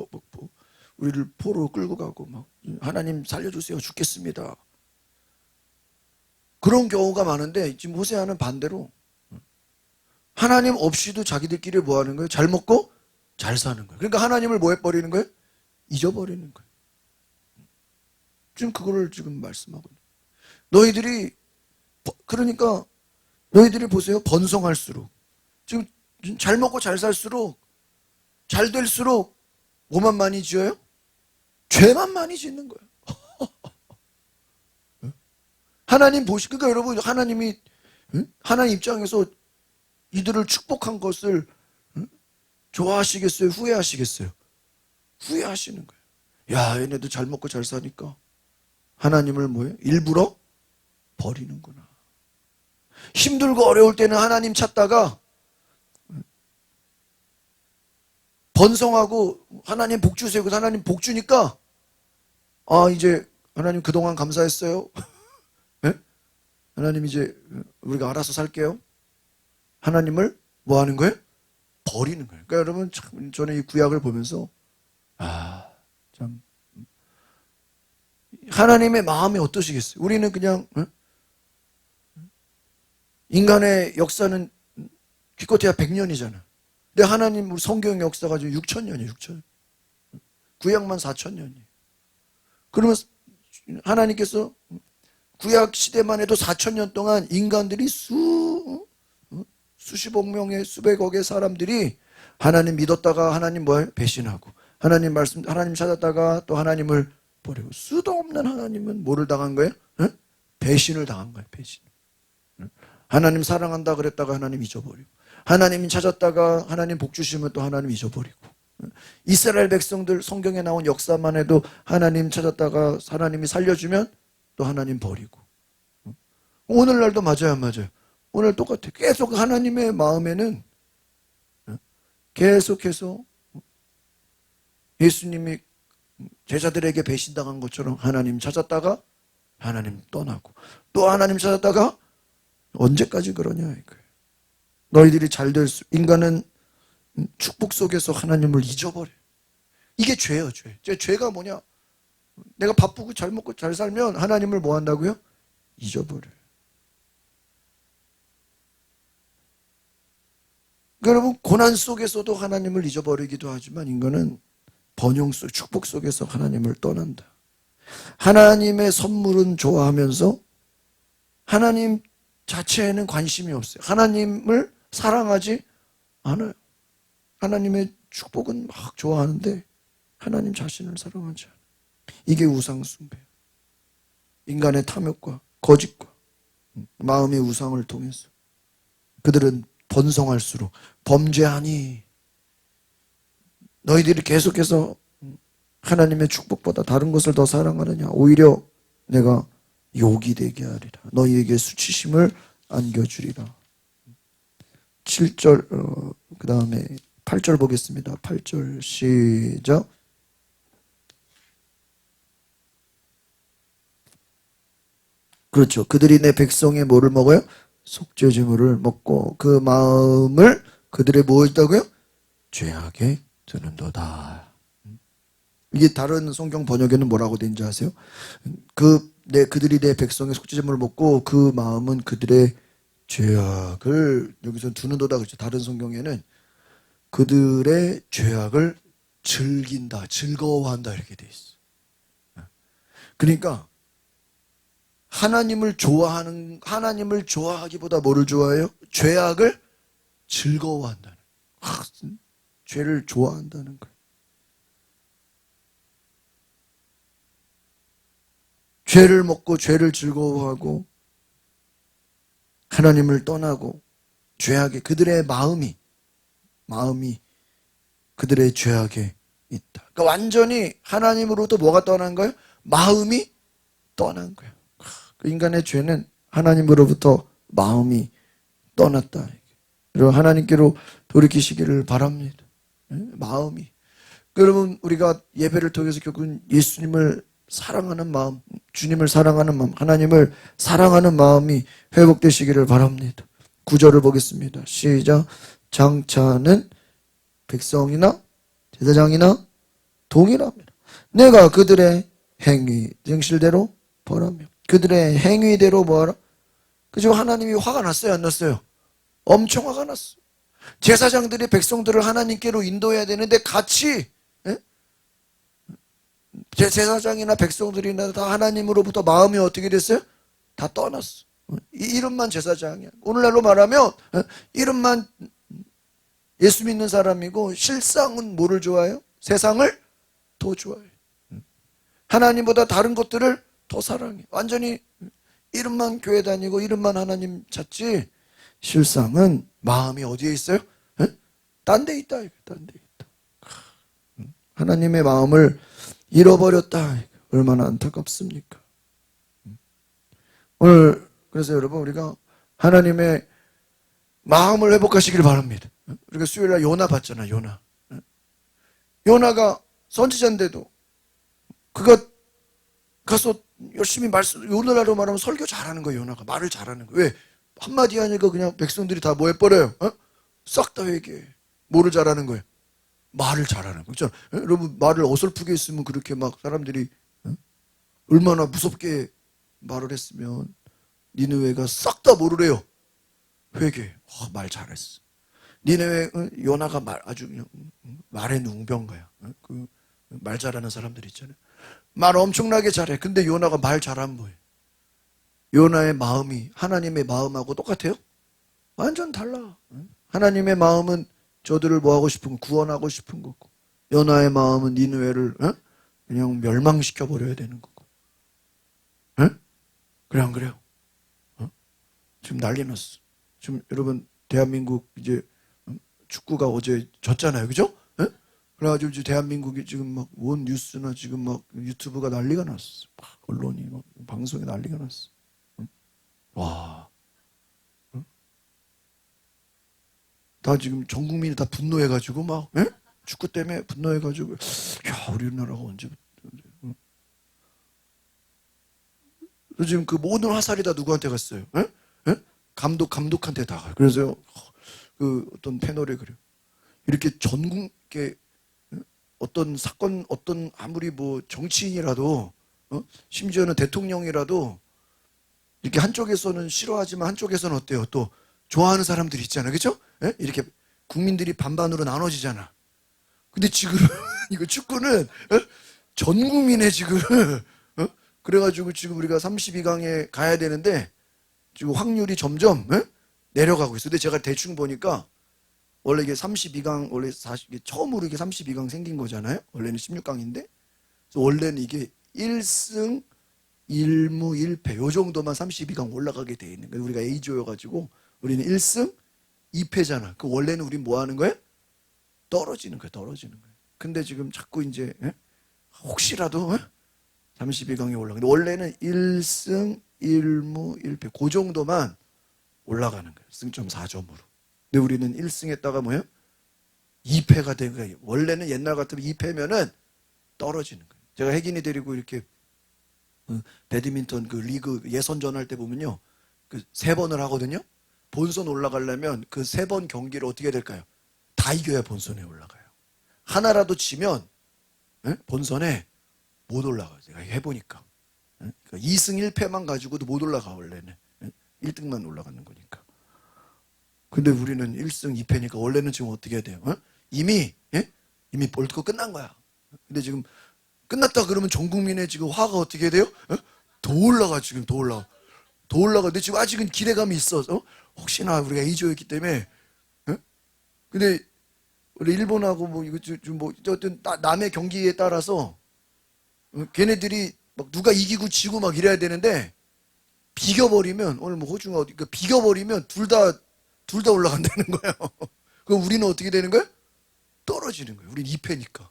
S1: 우리를 포로 끌고 가고 막 하나님 살려주세요, 죽겠습니다. 그런 경우가 많은데 지금 호세아는 반대로 하나님 없이도 자기들끼리 뭐 하는 거예요? 잘 먹고 잘 사는 거예요. 그러니까 하나님을 뭐 해버리는 거예요? 잊어버리는 거예요. 지금 그거를 지금 말씀하고 있는 거예요. 그러니까 너희들이 보세요. 번성할수록, 지금 잘 먹고 잘 살수록, 잘 될수록 뭐만 많이 지어요? 죄만 많이 짓는 거예요. 그러니까 여러분, 하나님 입장에서 이들을 축복한 것을 좋아하시겠어요? 후회하시겠어요? 후회하시는 거예요. 야, 얘네도 잘 먹고 잘 사니까 하나님을 뭐예요? 일부러 버리는구나. 힘들고 어려울 때는 하나님 찾다가 번성하고 하나님 복 주세요. 그래서 하나님 복 주니까 아, 이제 하나님 그동안 감사했어요. 네? 하나님 이제 우리가 알아서 살게요. 하나님을 뭐 하는 거예요? 버리는 거예요. 그러니까 여러분, 참 저는 이 구약을 보면서 참 하나님의 마음이 어떠시겠어요? 우리는 그냥 인간의 역사는 기껏해야 100년이잖아. 근데 하나님 우리 성경 역사가 지금 6,000년이에요. 6,000년. 구약만 4,000년이에요. 그러면 하나님께서 구약 시대만 해도 4,000년 동안 인간들이 수십억 명의 수백억의 사람들이 하나님 믿었다가 하나님 뭘 배신하고 하나님 찾았다가 또 하나님을 버리고, 수도 없는 하나님은 뭐를 당한 거예요? 배신을 당한 거예요. 배신. 하나님 사랑한다 그랬다가 하나님 잊어버리고, 하나님 찾았다가 하나님 복 주시면 또 하나님 잊어버리고, 이스라엘 백성들 성경에 나온 역사만 해도 하나님 찾았다가 하나님이 살려주면 또 하나님 버리고. 오늘날도 맞아요, 안 맞아요? 오늘 똑같아요. 계속 하나님의 마음에는 계속해서 예수님이 제자들에게 배신당한 것처럼 하나님 찾았다가 하나님 떠나고 또 하나님 찾았다가 언제까지 그러냐 이거예요. 너희들이 잘 될 수, 인간은 축복 속에서 하나님을 잊어버려. 이게 죄예요, 죄. 죄가 뭐냐? 내가 바쁘고 잘 먹고 잘 살면 하나님을 뭐 한다고요? 잊어버려요. 여러분, 고난 속에서도 하나님을 잊어버리기도 하지만 인간은 번영 속, 축복 속에서 하나님을 떠난다. 하나님의 선물은 좋아하면서 하나님 자체에는 관심이 없어요. 하나님을 사랑하지 않아요. 하나님의 축복은 막 좋아하는데 하나님 자신을 사랑하지 않아요. 이게 우상숭배예요. 인간의 탐욕과 거짓과 마음의 우상을 통해서 그들은 번성할수록 범죄하니 너희들이 계속해서 하나님의 축복보다 다른 것을 더 사랑하느냐? 오히려 내가 욕이 되게 하리라. 너희에게 수치심을 안겨주리라. 7절 그 다음에 8절 보겠습니다. 8절 시작. 그렇죠. 그들이 내 백성의 뭐를 먹어요? 속죄제물을 먹고 그 마음을 그들의 뭐 있다고요? 죄악에 드는도다. 이게 다른 성경 번역에는 뭐라고 된지 아세요? 그들이 내 백성의 속죄제물을 먹고 그 마음은 그들의 죄악을 여기서 두는도다 그렇죠. 다른 성경에는 그들의 죄악을 즐긴다, 즐거워한다 이렇게 돼 있어. 그러니까 하나님을 좋아하기보다 뭐를 좋아해요? 죄악을 즐거워한다는. 죄를 좋아한다는 거예요. 죄를 먹고 죄를 즐거워하고 하나님을 떠나고 죄악에 그들의 마음이 그들의 죄악에 있다. 그러니까 완전히 하나님으로부터 뭐가 떠난 거예요? 마음이 떠난 거예요. 인간의 죄는 하나님으로부터 마음이 떠났다. 그리고 하나님께로 돌이키시기를 바랍니다. 마음이. 여러분, 우리가 예배를 통해서 결국은 예수님을 사랑하는 마음, 주님을 사랑하는 마음, 하나님을 사랑하는 마음이 회복되시기를 바랍니다. 9절을 보겠습니다. 시작. 장차는 백성이나 제사장이나 동일합니다. 내가 그들의 행위 정실대로 벌하며 그들의 행위대로 뭐하라? 그죠? 하나님이 화가 났어요, 안 났어요? 엄청 화가 났어. 제사장들이 백성들을 하나님께로 인도해야 되는데 같이 제사장이나 백성들이나 다 하나님으로부터 마음이 어떻게 됐어요? 다 떠났어. 이름만 제사장이야. 오늘날로 말하면 이름만 예수 믿는 사람이고 실상은 뭐를 좋아해요? 세상을 더 좋아해요. 하나님보다 다른 것들을 더 사랑해. 완전히 이름만 교회 다니고 이름만 하나님 찾지 실상은 마음이 어디에 있어요? 딴 데 있다. 딴 데 있다. 하나님의 마음을 잃어버렸다. 얼마나 안타깝습니까? 오늘 그래서 여러분 우리가 하나님의 마음을 회복하시길 바랍니다. 우리가 수요일날 요나 봤잖아. 요나가 선지자인데도 그가 가서 열심히 오늘날로 말하면 설교 잘하는 거예요. 요나가 말을 잘하는 거예요. 왜? 한마디 하니까 그냥 백성들이 다 뭐 해버려요? 싹 다 회개해. 뭐를 잘하는 거예요? 말을 잘하는 거죠. 여러분 말을 어설프게 했으면 그렇게 막 사람들이 얼마나 무섭게 말을 했으면 니느웨가 싹 다 뭐를 해요? 회개. 말 잘했어. 니느웨 요나가 아주 그냥 말의 웅변가야. 그 말 잘하는 사람들 있잖아요. 말 엄청나게 잘해. 근데 요나가 말 잘하면 뭐예요? 요나의 마음이 하나님의 마음하고 똑같아요? 완전 달라. 하나님의 마음은 저들을 뭐 하고 싶은 거, 구원하고 싶은 거고, 요나의 마음은 니느웨를 그냥 멸망시켜 버려야 되는 거고. 그래 안 그래요? 지금 난리 났어. 지금 여러분 대한민국 이제 축구가 어제 졌잖아요, 그죠? 그래가지고 이제 대한민국이 지금 막 원 뉴스나 지금 막 유튜브가 난리가 났어. 막 언론이 막 방송이 난리가 났어. 와. 다 지금 전 국민이 다 분노해가지고 막 축구 때문에 분노해가지고 야 우리나라가 언제부터 그래서 지금 그 모든 화살이 다 누구한테 갔어요? 에? 에? 감독한테 다 가요. 그래서 그 어떤 패널에 그래요. 이렇게 전국에 어떤 사건, 어떤 아무리 뭐 정치인이라도, 심지어는 대통령이라도 이렇게 한쪽에서는 싫어하지만 한쪽에서는 어때요? 또 좋아하는 사람들이 있잖아요. 그죠? 예? 이렇게 국민들이 반반으로 나눠지잖아. 근데 지금 이거 축구는 전 국민의 지금 그래가지고 지금 우리가 32강에 가야 되는데 지금 확률이 점점 내려가고 있어요. 근데 제가 대충 보니까 원래 이게 32강 원래 40 처음으로 이게 32강 생긴 거잖아요. 원래는 16강인데 그래서 원래는 이게 1승 1무 1패 요 정도만 32강 올라가게 돼 있는 거예요. 우리가 A조여가지고 우리는 1승 2패잖아. 그 원래는 우리 뭐 하는 거예요? 떨어지는 거예요. 떨어지는 거예요. 근데 지금 자꾸 이제 혹시라도 32강에 올라가. 원래는 1승 1무 1패 그 정도만 올라가는 거예요. 승점 4점으로. 근데 우리는 1승했다가 뭐예요? 2패가 된 거예요. 원래는 옛날 같으면 2패면은 떨어지는 거예요. 제가 혜긴이 데리고 이렇게 배드민턴 그 리그 예선전 할 때 보면요. 그 3번을 하거든요. 본선 올라가려면 그 3번 경기를 어떻게 해야 될까요? 다 이겨야 본선에 올라가요. 하나라도 지면 본선에 못 올라가요. 제가 해보니까. 그러니까 2승 1패만 가지고도 못 올라가 원래는. 1등만 올라가는 거니까. 근데 우리는 1승 2패니까 원래는 지금 어떻게 해야 돼요? 이미 볼트가 끝난 거야. 근데 지금 끝났다 그러면 전 국민의 지금 화가 어떻게 돼요? 더 올라가 지금 더 올라가. 더 올라가. 근데 지금 아직은 기대감이 있어서 혹시나 우리가 A조였기 때문에. 근데 우리 일본하고 뭐 이거 좀뭐 어떤 남의 경기에 따라서 걔네들이 막 누가 이기고 지고 막 이래야 되는데 비겨버리면 오늘 뭐 호주가 어디 비겨버리면 둘 다 올라간다는 거예요. 그럼 우리는 어떻게 되는 거예요? 떨어지는 거예요. 우리는 2패니까.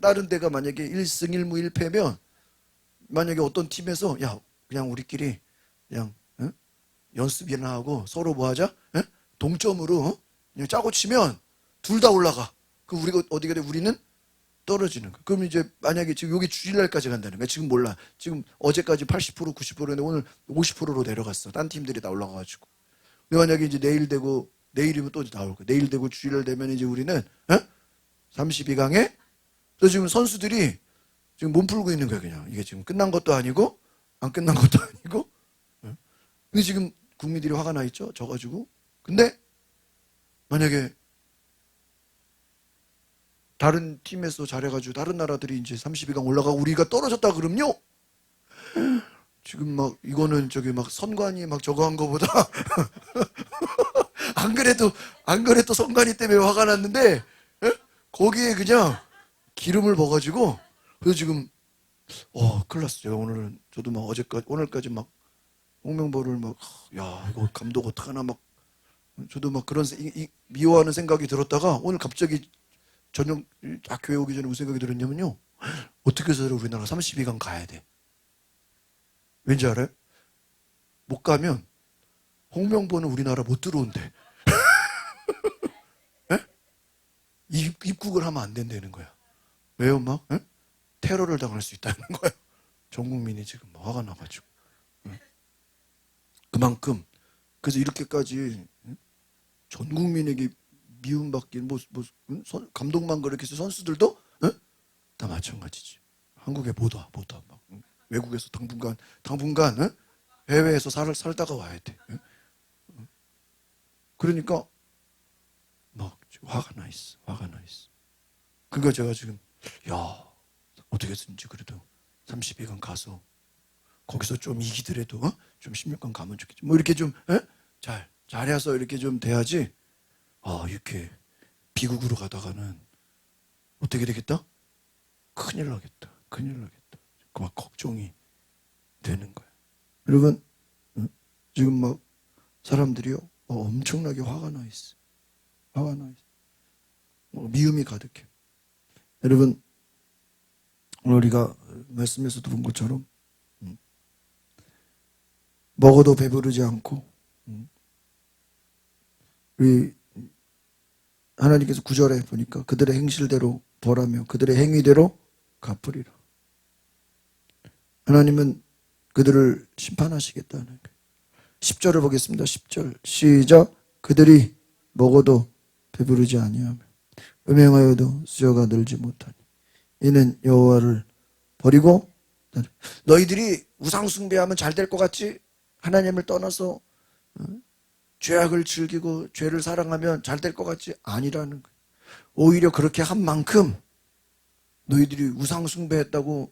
S1: 다른 데가 만약에 1승 1무 1패면 만약에 어떤 팀에서 야 그냥 우리끼리 그냥 연습이나 하고 서로 뭐 하자? 동점으로 그냥 짜고 치면 둘 다 올라가. 그럼 우리가 어디가 돼? 우리는 떨어지는 거야. 그럼 이제 만약에 지금 여기 주일날까지 간다는 거야. 지금 몰라. 지금 어제까지 80% 90%인데 오늘 50%로 내려갔어. 딴 팀들이 다 올라가가지고. 근데 만약에 이제 내일 되고 내일이면 또 나올 거야. 내일 되고 주일날 되면 이제 우리는 32강에 그래서 지금 선수들이 지금 몸 풀고 있는 거야 그냥. 이게 지금 끝난 것도 아니고 안 끝난 것도 아니고. 근데 지금 국민들이 화가 나 있죠. 져가지고. 근데 만약에 다른 팀에서 잘해가지고 다른 나라들이 이제 32강 올라가고 우리가 떨어졌다 그럼요. 지금 막 이거는 저기 막 선관위 막 저거 한 거보다 안 그래도 선관위 때문에 화가 났는데 거기에 그냥 기름을 부어가지고 그래서 지금 큰일 났어. 제가 오늘은 저도 막 어제까지 오늘까지 막 홍명보를 막 야 이거 감독 어떡하나 막 저도 막 그런 미워하는 생각이 들었다가 오늘 갑자기 저녁 교회 오기 전에 무슨 생각이 들었냐면요. 어떻게 해서 우리나라 32강 가야 돼. 왠지 알아요? 못 가면 홍명보는 우리나라 못 들어온대. 입국을 하면 안 된다는 거야. 왜요, 막? 테러를 당할 수 있다는 거야. 전 국민이 지금 화가 나가지고. 그만큼 그래서 이렇게까지 전 국민에게 미움받긴 감독만 그렇게 해서 선수들도 다 마찬가지지. 한국에 못 와. 막 외국에서 당분간 해외에서 살다가 와야 돼. 그러니까 막 화가 나 있어. 그러니까 제가 지금 야 어떻게든지 그래도 32강 가서 거기서 좀 이기더라도 좀 16강 가면 좋겠지. 뭐 이렇게 좀 잘해서 이렇게 좀 돼야지. 이렇게 비극으로 가다가는 어떻게 되겠다? 큰일 나겠다. 그 막 걱정이 되는 거야. 여러분 지금 막 사람들이요 엄청나게 화가 나 있어. 미움이 가득해. 여러분 오늘 우리가 말씀에서 들은 것처럼 먹어도 배부르지 않고 우리 하나님께서 9절에 보니까 그들의 행실대로 벌하며 그들의 행위대로 갚으리라. 하나님은 그들을 심판하시겠다는 거예요. 10절을 보겠습니다. 10절 시작. 그들이 먹어도 배부르지 아니하며 음행하여도 수요가 늘지 못하니 이는 여호와를 버리고 너희들이 우상 숭배하면 잘 될 것 같지? 하나님을 떠나서 죄악을 즐기고 죄를 사랑하면 잘 될 것 같지? 아니라는 거예요. 오히려 그렇게 한 만큼 너희들이 우상 숭배했다고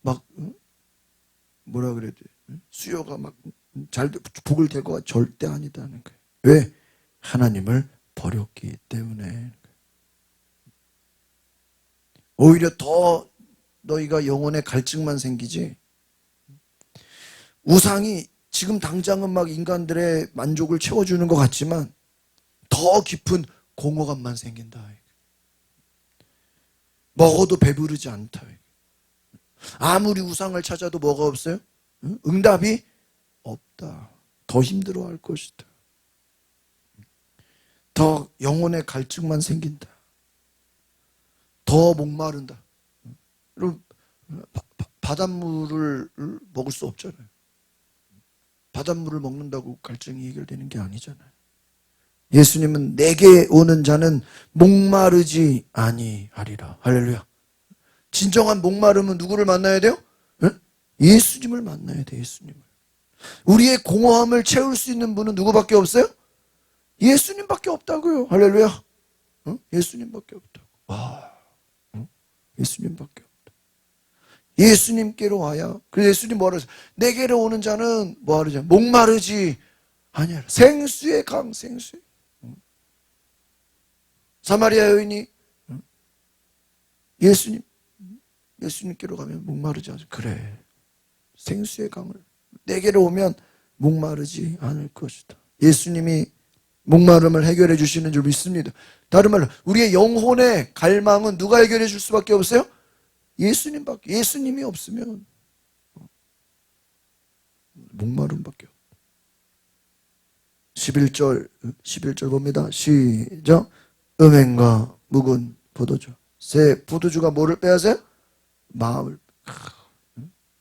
S1: 막 뭐라 그래야 돼? 수요가 막 잘 복을 될 것 같지? 절대 아니다는 거예요. 왜? 하나님을 버렸기 때문에. 오히려 더 너희가 영혼의 갈증만 생기지. 우상이 지금 당장은 막 인간들의 만족을 채워주는 것 같지만 더 깊은 공허감만 생긴다. 먹어도 배부르지 않다. 아무리 우상을 찾아도 뭐가 없어요? 응답이 없다. 더 힘들어할 것이다. 더 영혼의 갈증만 생긴다. 더 목마른다. 여러분, 바닷물을 먹을 수 없잖아요. 바닷물을 먹는다고 갈증이 해결되는 게 아니잖아요. 예수님은 내게 오는 자는 목마르지 아니하리라. 할렐루야. 진정한 목마름은 누구를 만나야 돼요? 예수님을 만나야 돼. 예수님을. 우리의 공허함을 채울 수 있는 분은 누구밖에 없어요? 예수님밖에 없다고요. 할렐루야. 예수님밖에 없다고. 와, 예수님밖에 없다. 예수님께로 와야. 그래서 예수님 뭐라 하세요? 내게로 오는 자는 뭐하르냐? 목마르지 아니하라. 생수의 강, 생수의. 사마리아 여인이 예수님께로 가면 목마르지 않아. 그래. 생수의 강을 내게로 오면 목마르지 않을 것이다. 예수님이 목마름을 해결해 주시는 줄 믿습니다. 다른 말로 우리의 영혼의 갈망은 누가 해결해 줄 수밖에 없어요? 예수님밖에. 예수님이 없으면 목마름밖에 없다. 11절 봅니다. 시작. 음행과 묵은 포도주. 새 포도주가 뭐를 빼앗아요? 마음을.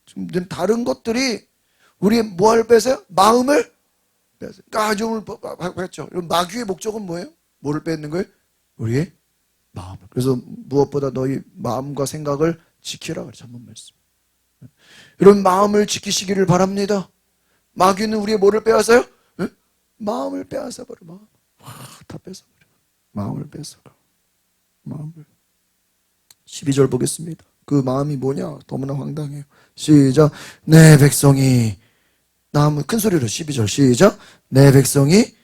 S1: 지금 다른 것들이 우리의 뭐를 빼앗아요? 마음을 빼앗아요. 가정을 뺐죠. 마귀의 목적은 뭐예요? 뭐를 뺏는 거예요? 우리의 마음을. 그래서 무엇보다 너희 마음과 생각을 지키라 그래. 한번 말씀. 이런 마음을 지키시기를 바랍니다. 마귀는 우리의 뭐를 빼앗아요? 마음을 빼앗아버려. 마음. 다 뺏어버려. 마음을 뺏어가. 마음을. 12절 보겠습니다. 그 마음이 뭐냐? 너무나 황당해요. 시작. 내 백성이 나무, 큰 소리로 12절 시작. 내 백성이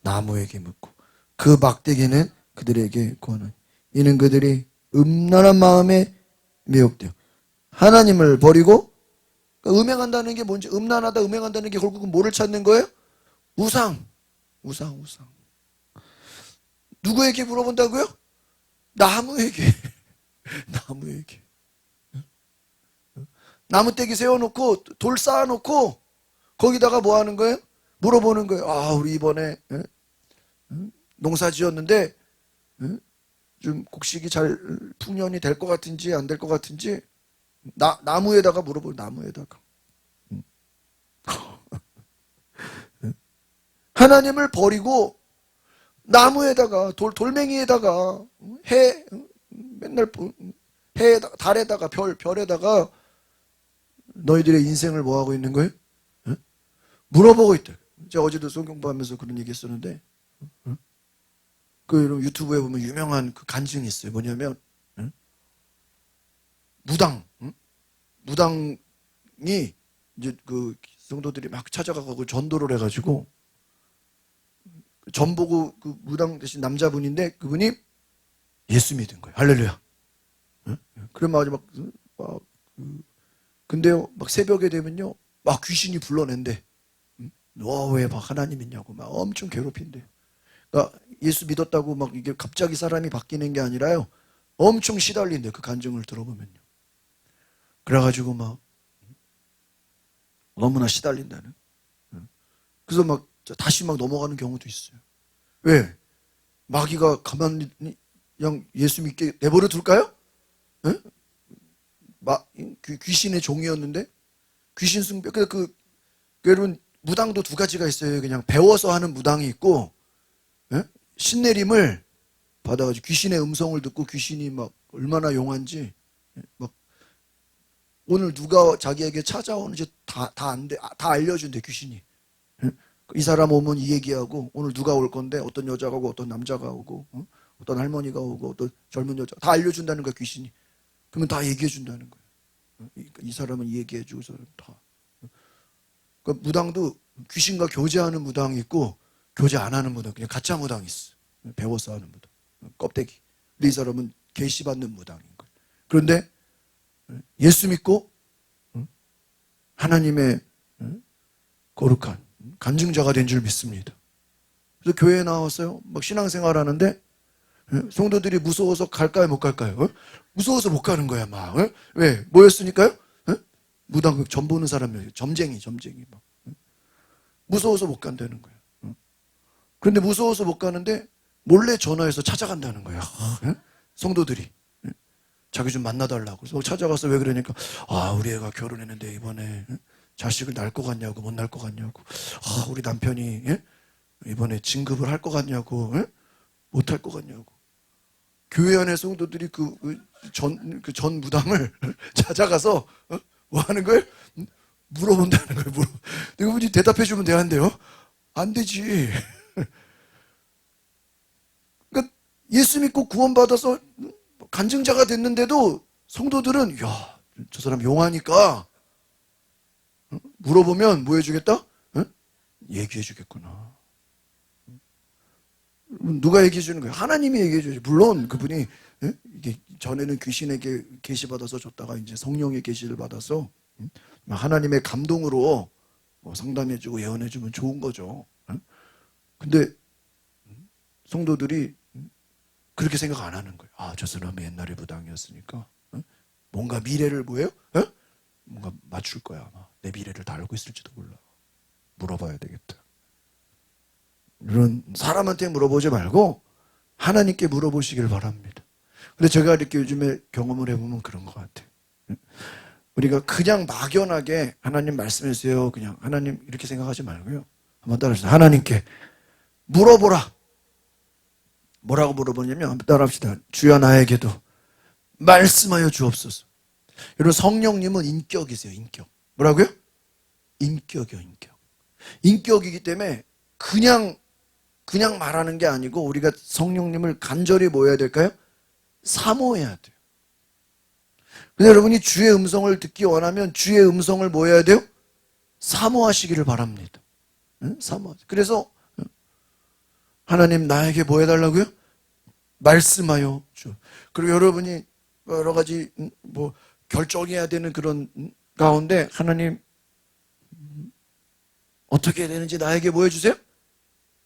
S1: 나무에게 묻고 그 막대기는 그들에게 구하나니 이는 그들이 음란한 마음에 미혹되어 하나님을 버리고. 그러니까 음행한다는 게 뭔지, 음란하다 음행한다는 게 결국은 뭐를 찾는 거예요? 우상. 누구에게 물어본다고요? 나무에게. 나무에게. 나무떼기 세워놓고 돌 쌓아놓고 거기다가 뭐 하는 거예요? 물어보는 거예요. 아, 우리 이번에 농사 지었는데 좀 곡식이 잘 풍년이 될 것 같은지 안 될 것 같은지 나무에다가 물어보고. 나무에다가. 하나님을 버리고 나무에다가 돌멩이에다가 맨날 해 달에다가 별에다가 너희들의 인생을 뭐 하고 있는 거예요? 물어보고 있다. 제가 어제도 성경 공부하면서 그런 얘기 했었는데 그 유튜브에 보면 유명한 그 간증이 있어요. 뭐냐면 무당이 이제 그 성도들이 막 찾아가고 전도를 해가지고 전 보고 그 무당 대신 남자분인데 그분이 예수 믿은 거예요. 할렐루야. 그래 막 근데요 막 새벽에 되면요 막 귀신이 불러낸대. 너 왜 막 하나님 있냐고 막 엄청 괴롭힌대. 그러니까 예수 믿었다고 막 이게 갑자기 사람이 바뀌는 게 아니라요 엄청 시달린대. 그 간증을 들어보면요. 그래가지고 막 너무나 시달린다는. 그래서 막 다시 막 넘어가는 경우도 있어요. 왜? 마귀가 가만히 그냥 예수 믿게 내버려 둘까요? 귀신의 종이었는데 귀신 숭배. 여러분, 무당도 두 가지가 있어요. 그냥 배워서 하는 무당이 있고, 예? 신내림을 받아가지고 귀신의 음성을 듣고 귀신이 막 얼마나 용한지, 막 오늘 누가 자기에게 찾아오는지 다 알려준대, 귀신이. 예? 이 사람 오면 이 얘기하고, 오늘 누가 올 건데, 어떤 여자가 오고, 어떤 남자가 오고, 어떤 할머니가 오고, 어떤 젊은 여자, 다 알려준다는 거야, 귀신이. 그러면 다 얘기해준다는 거야. 이 사람은 이 얘기해주고, 이 사람은 다. 그러니까 무당도 귀신과 교제하는 무당이 있고, 교제 안 하는 무당, 그냥 가짜 무당이 있어. 배워서 하는 무당. 껍데기. 근데 이 사람은 계시받는 무당인 거예요. 그런데 예수 믿고 하나님의 거룩한 간증자가 된 줄 믿습니다. 그래서 교회에 나왔어요. 막 신앙생활 하는데 성도들이 무서워서 갈까요, 못 갈까요? 무서워서 못 가는 거야, 막. 왜? 뭐였으니까요? 무당 점 보는 사람이에요. 점쟁이 막. 무서워서 못 간다는 거야. 그런데 무서워서 못 가는데 몰래 전화해서 찾아간다는 거야. 성도들이. 자기 좀 만나달라고. 그래서 찾아가서 왜 그러니까, 우리 애가 결혼했는데 이번에 자식을 낳을 것 같냐고, 못 낳을 것 같냐고. 우리 남편이 이번에 진급을 할 것 같냐고, 못 할 것 같냐고. 교회 안에 성도들이 전 무당을 찾아가서 뭐 하는 거예요? 물어본다는 거예요. 그분이 대답해 주면 되는데요. 안 되지. 그러니까 예수 믿고 구원받아서 간증자가 됐는데도 성도들은 저 사람 용하니까 물어보면 뭐 해주겠다? 얘기해 주겠구나. 누가 얘기해 주는 거예요? 하나님이 얘기해 줘야지. 물론 그분이 이게 전에는 귀신에게 계시받아서 줬다가 이제 성령의 계시를 받아서 하나님의 감동으로 상담해 주고 예언해 주면 좋은 거죠. 근데 성도들이 그렇게 생각 안 하는 거예요. 저 사람은 옛날에 무당이었으니까 뭔가 미래를 뭐예요? 뭔가 맞출 거야. 아마 내 미래를 다 알고 있을지도 몰라. 물어봐야 되겠다. 이런 사람한테 물어보지 말고 하나님께 물어보시길 바랍니다. 근데 제가 이렇게 요즘에 경험을 해보면 그런 것 같아요. 우리가 그냥 막연하게 하나님 말씀해주세요. 그냥 하나님 이렇게 생각하지 말고요. 한번 따라합시다. 하나님께 물어보라. 뭐라고 물어보냐면 한번 따라합시다. 주여 나에게도 말씀하여 주옵소서. 여러분 성령님은 인격이세요. 인격. 뭐라고요? 인격이요. 인격. 인격이기 때문에 그냥 말하는 게 아니고 우리가 성령님을 간절히 뭐 해야 될까요? 사모해야 돼요. 근데 여러분이 주의 음성을 듣기 원하면 주의 음성을 뭐 해야 돼요? 사모하시기를 바랍니다. 사모하세요. 그래서 하나님 나에게 뭐 해달라고요? 말씀하여 주. 그리고 여러분이 여러 가지 뭐 결정해야 되는 그런 가운데 하나님 어떻게 해야 되는지 나에게 뭐 해주세요?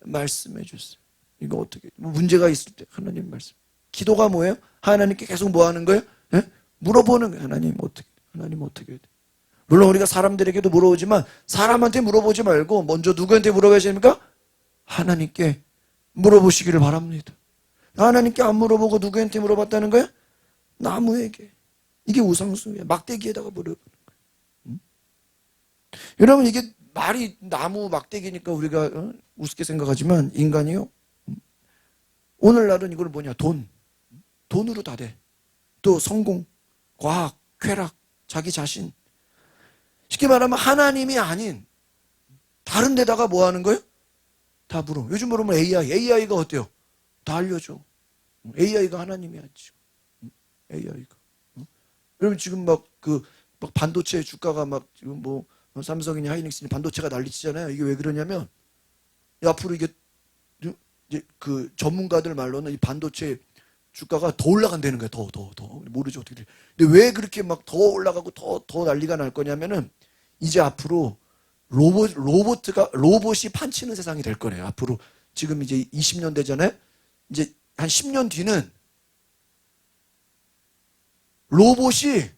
S1: 말씀해 주세요. 이거 어떻게 문제가 있을 때 하나님 말씀. 기도가 뭐예요? 하나님께 계속 뭐 하는 거예요? 물어보는 거예요. 하나님 어떻게 해야 돼? 물론 우리가 사람들에게도 물어보지만 사람한테 물어보지 말고 먼저 누구한테 물어봐야 됩니까? 하나님께 물어보시기를 바랍니다. 하나님께 안 물어보고 누구한테 물어봤다는 거야? 나무에게. 이게 우상숭배야. 막대기에다가 물어보는 거예요. 여러분 이게 말이 나무 막대기니까 우리가 우습게 생각하지만 인간이요. 오늘날은 이걸 뭐냐? 돈으로 다 돼. 또 성공, 과학, 쾌락, 자기 자신. 쉽게 말하면 하나님이 아닌 다른 데다가 뭐 하는 거예요? 다 물어. 요즘 물으면 AI가 어때요? 다 알려줘. AI가 하나님이 아니죠. AI가. 여러분 지금 막 반도체 주가가 막 지금 뭐 삼성이니 하이닉스니 반도체가 난리치잖아요. 이게 왜 그러냐면 앞으로 이게 전문가들 말로는 이 반도체 주가가 더 올라간다는 거야. 더 모르죠 어떻게. 근데 왜 그렇게 막 더 올라가고 더 난리가 날 거냐면은 이제 앞으로 로봇이 판치는 세상이 될 거래요. 앞으로 지금 이제 20년 되잖아요. 이제 한 10년 뒤는 로봇이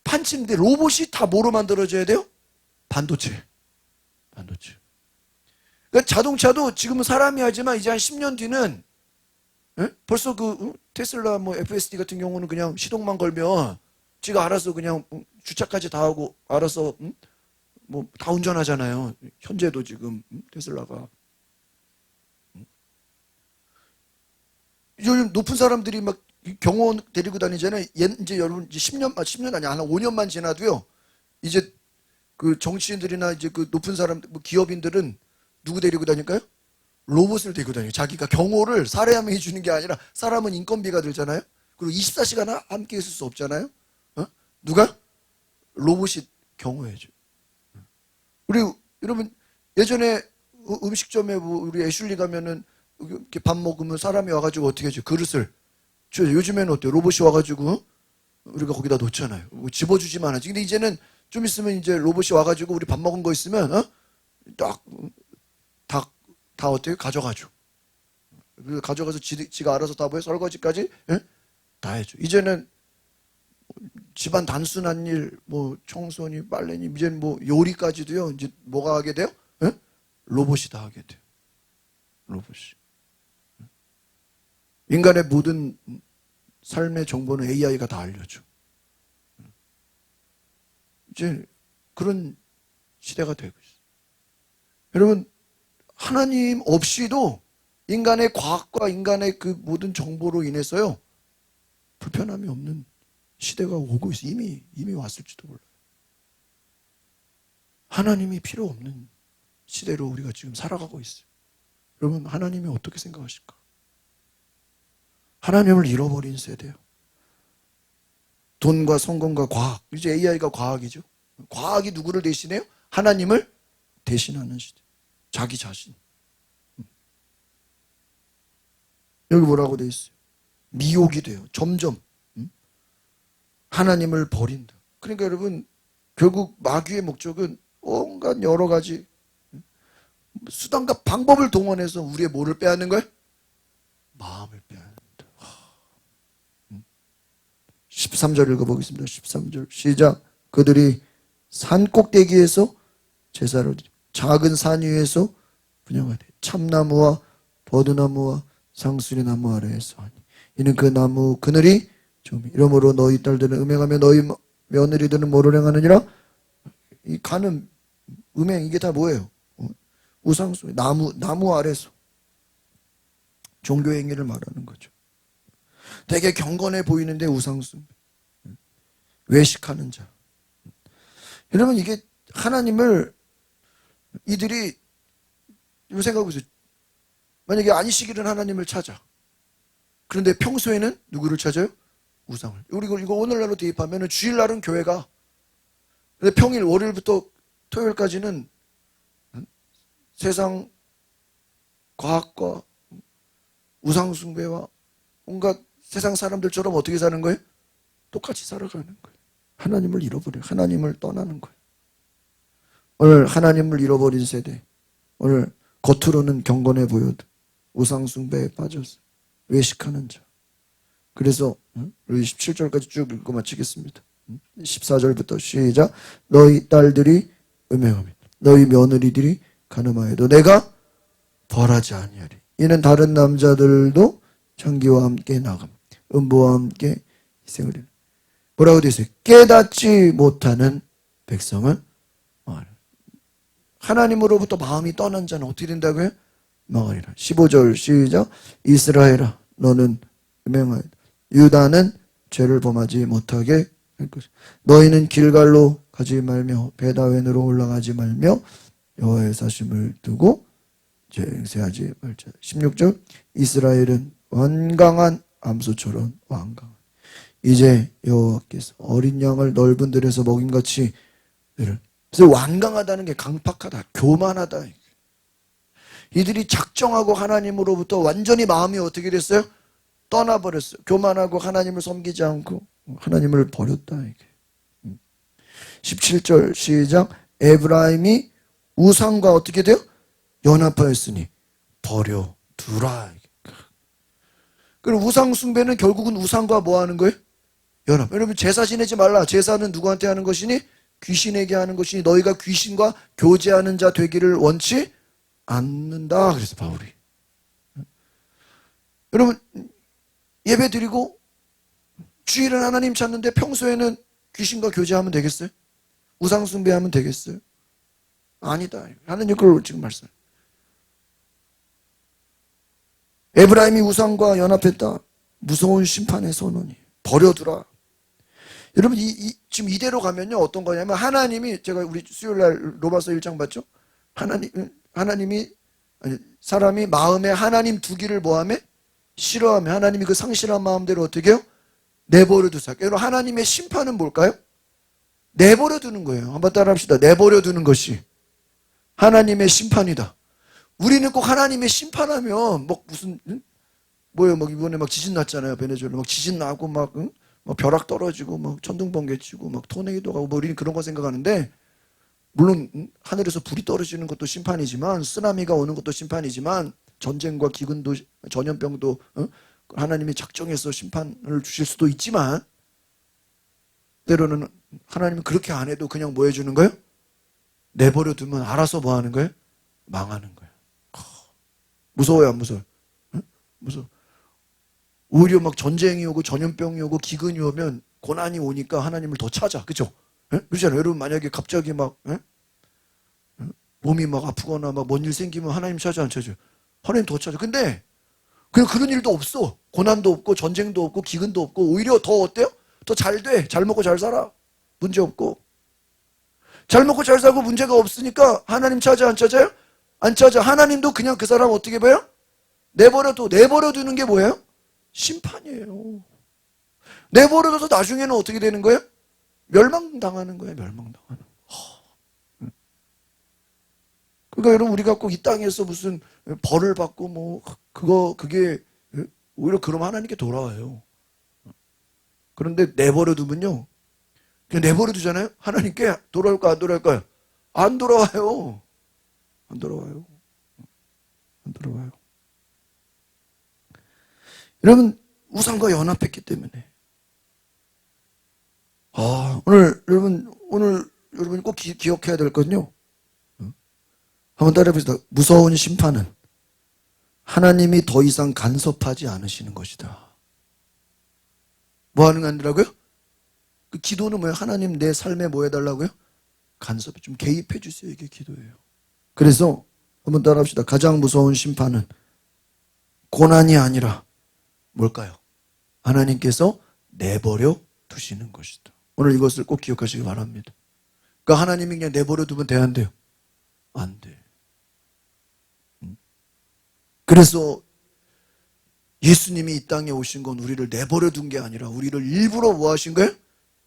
S1: 판치는데 로봇이 다 뭐로 만들어져야 돼요? 반도체. 그러니까 자동차도 지금은 사람이 하지만 이제 한 10년 뒤는 벌써 테슬라 FSD 같은 경우는 그냥 시동만 걸면 지가 알아서 그냥 주차까지 다 하고 알아서 뭐 다 운전하잖아요. 현재도 지금 테슬라가. 요즘 높은 사람들이 막 경호원 데리고 다니잖아요. 이제 여러분 이제 10년 아니 한 5년만 지나도요. 이제 그 정치인들이나 이제 그 높은 사람, 뭐 기업인들은 누구 데리고 다닐까요? 로봇을 데리고 다녀요. 자기가 경호를 사람이 해주는 게 아니라 사람은 인건비가 들잖아요. 그리고 24시간 함께 있을 수 없잖아요. 누가? 로봇이 경호해줘. 그리고 여러분 예전에 음식점에 뭐 우리 애슐리 가면은 이렇게 밥 먹으면 사람이 와가지고 어떻게 해줘? 그릇을. 요즘에는 어때요? 로봇이 와가지고 우리가 거기다 놓잖아요. 뭐 집어주지만 하지. 근데 이제는 좀 있으면 이제 로봇이 와가지고 우리 밥 먹은 거 있으면 다 어때요? 가져가죠. 가져가서 지가 알아서 다 뭐해? 설거지까지 다 해줘. 이제는 집안 단순한 일, 뭐 청소니 빨래니 이제는 뭐 요리까지도요. 이제 뭐가 하게 돼요? 로봇이 다 하게 돼요. 로봇이. 인간의 모든 삶의 정보는 AI가 다 알려줘. 이제 그런 시대가 되고 있어요. 여러분 하나님 없이도 인간의 과학과 인간의 그 모든 정보로 인해서요 불편함이 없는 시대가 오고 있어요. 이미 왔을지도 몰라요. 하나님이 필요 없는 시대로 우리가 지금 살아가고 있어요. 여러분 하나님이 어떻게 생각하실까? 하나님을 잃어버린 세대요. 돈과 성공과 과학. 이제 AI가 과학이죠. 과학이 누구를 대신해요? 하나님을 대신하는 시대. 자기 자신. 여기 뭐라고 돼 있어요? 미혹이 돼요. 점점 하나님을 버린다. 그러니까 여러분 결국 마귀의 목적은 온갖 여러 가지 수단과 방법을 동원해서 우리의 뭐를 빼앗는 거예요? 마음을 빼앗는다. 13절 읽어보겠습니다. 13절 시작. 그들이 산 꼭대기에서 제사를 드리고 작은 산 위에서 분향하되 참나무와 버드나무와 상수리나무 아래에서 하니 이는 그 나무 그늘이 좀 이러므로 너희 딸들은 음행하며 너희 며느리들은 뭐를 행하느니라. 이 가는 음행 이게 다 뭐예요? 우상숭배. 나무 아래서 종교 행위를 말하는 거죠. 되게 경건해 보이는데 우상숭배. 외식하는 자. 여러분 이게 하나님을 이들이 이 생각해보세요. 만약에 안식일은 하나님을 찾아. 그런데 평소에는 누구를 찾아요? 우상을. 우리 이거 오늘날로 대입하면 주일날은 교회가. 근데 평일 월요일부터 토요일까지는 세상 과학과 우상숭배와 온갖 세상 사람들처럼 어떻게 사는 거예요? 똑같이 살아가는 거예요. 하나님을 잃어버려요. 하나님을 떠나는 거예요. 오늘 하나님을 잃어버린 세대. 오늘 겉으로는 경건해 보여도 우상숭배에 빠져서 외식하는 자. 그래서 우리 17절까지 쭉 읽고 마치겠습니다. 14절부터 시작. 너희 딸들이 음행하며 너희 며느리들이 간음하여도 내가 벌하지 아니하리. 이는 다른 남자들도 장기와 함께 나감 음부와 함께 희생을 하리. 뭐라고 되어 있어요? 깨닫지 못하는 백성은 하나님으로부터 마음이 떠난 자는 어떻게 된다고요? 망하리라. 15절 시작. 이스라엘아 너는 음행하여도 유다는 죄를 범하지 못하게 할 것이다. 너희는 길갈로 가지 말며 베다웬으로 올라가지 말며 여호와의 사심을 두고 쟁세하지 말자. 16절 이스라엘은 완강한 암소처럼 완강한. 이제 여호와께서 어린 양을 넓은 들에서 먹임같이 그래서 완강하다는 게 강팍하다, 교만하다. 이들이 작정하고 하나님으로부터 완전히 마음이 어떻게 됐어요? 떠나버렸어요. 교만하고 하나님을 섬기지 않고 하나님을 버렸다. 17절 시작. 에브라임이 우상과 어떻게 돼요? 연합하였으니 버려두라. 그리고 우상 숭배는 결국은 우상과 뭐 하는 거예요? 연합. 여러분 제사 지내지 말라. 제사는 누구한테 하는 것이니? 귀신에게 하는 것이니 너희가 귀신과 교제하는 자 되기를 원치 않는다. 그래서 바울이. 여러분 예배 드리고 주일은 하나님 찾는데 평소에는 귀신과 교제하면 되겠어요? 우상 숭배하면 되겠어요? 아니다. 하나님 그걸 지금 말씀. 에브라임이 우상과 연합했다. 무서운 심판의 선언이. 버려두라. 여러분 지금 이대로 가면요 어떤 거냐면 하나님이 제가 우리 수요일날 로마서 1장 봤죠? 하나님이 사람이 마음에 하나님 두기를 뭐하며? 싫어하며 하나님이 그 상실한 마음대로 어떻게 해요? 내버려 두사. 여러분 하나님의 심판은 뭘까요? 내버려 두는 거예요. 한번 따라 합시다. 내버려 두는 것이 하나님의 심판이다. 우리는 꼭 하나님의 심판하면 뭐 무슨 뭐예요? 막 이번에 막 지진 났잖아요. 베네수엘라 막 지진 나고 막 벼락 떨어지고 막 천둥번개 치고 막 토네이도 가고 뭐 우리는 그런 거 생각하는데 물론 하늘에서 불이 떨어지는 것도 심판이지만 쓰나미가 오는 것도 심판이지만 전쟁과 기근도 전염병도 하나님이 작정해서 심판을 주실 수도 있지만 때로는 하나님은 그렇게 안 해도 그냥 뭐 해주는 거예요? 내버려 두면 알아서 뭐 하는 거예요? 망하는 거예요. 무서워요 안 무서워요? 무서워. 오히려 막 전쟁이 오고 전염병이 오고 기근이 오면 고난이 오니까 하나님을 더 찾아. 그렇죠? 그렇잖아요. 여러분 만약에 갑자기 막 몸이 막 아프거나 막 뭔 일 생기면 하나님 찾아 안 찾아요? 하나님 더 찾아. 근데 그런 일도 없어. 고난도 없고 전쟁도 없고 기근도 없고 오히려 더 어때요? 더 잘 돼. 잘 먹고 잘 살아. 문제 없고. 잘 먹고 잘 살고 문제가 없으니까 하나님 찾아 안 찾아요? 안 찾아. 하나님도 그냥 그 사람 어떻게 봐요? 내버려 두는 게 뭐예요? 심판이에요. 내버려둬서 나중에는 어떻게 되는 거예요? 멸망당하는 거예요. 멸망당하는. 그러니까 여러분 우리가 꼭 이 땅에서 무슨 벌을 받고 뭐 그게 오히려 그럼 하나님께 돌아와요. 그런데 내버려 두면요. 그냥 내버려 두잖아요. 하나님께 돌아올까 안 돌아올까요? 안 돌아와요. 안 돌아와요. 안 돌아와요. 여러분 우상과 연합했기 때문에 오늘 여러분이 꼭 기억해야 될 건요. 한번 따라해보시다. 무서운 심판은 하나님이 더 이상 간섭하지 않으시는 것이다. 뭐 하는 게 아니라고요? 그 기도는 뭐예요? 하나님 내 삶에 뭐 해달라고요? 간섭 좀 개입해 주세요. 이게 기도예요. 그래서 한번 따라합시다. 가장 무서운 심판은 고난이 아니라 뭘까요? 하나님께서 내버려 두시는 것이다. 오늘 이것을 꼭 기억하시기 바랍니다. 그러니까 하나님이 그냥 내버려 두면 돼, 안 돼요? 안 돼. 그래서 예수님이 이 땅에 오신 건 우리를 내버려 둔 게 아니라 우리를 일부러 뭐 하신 거예요?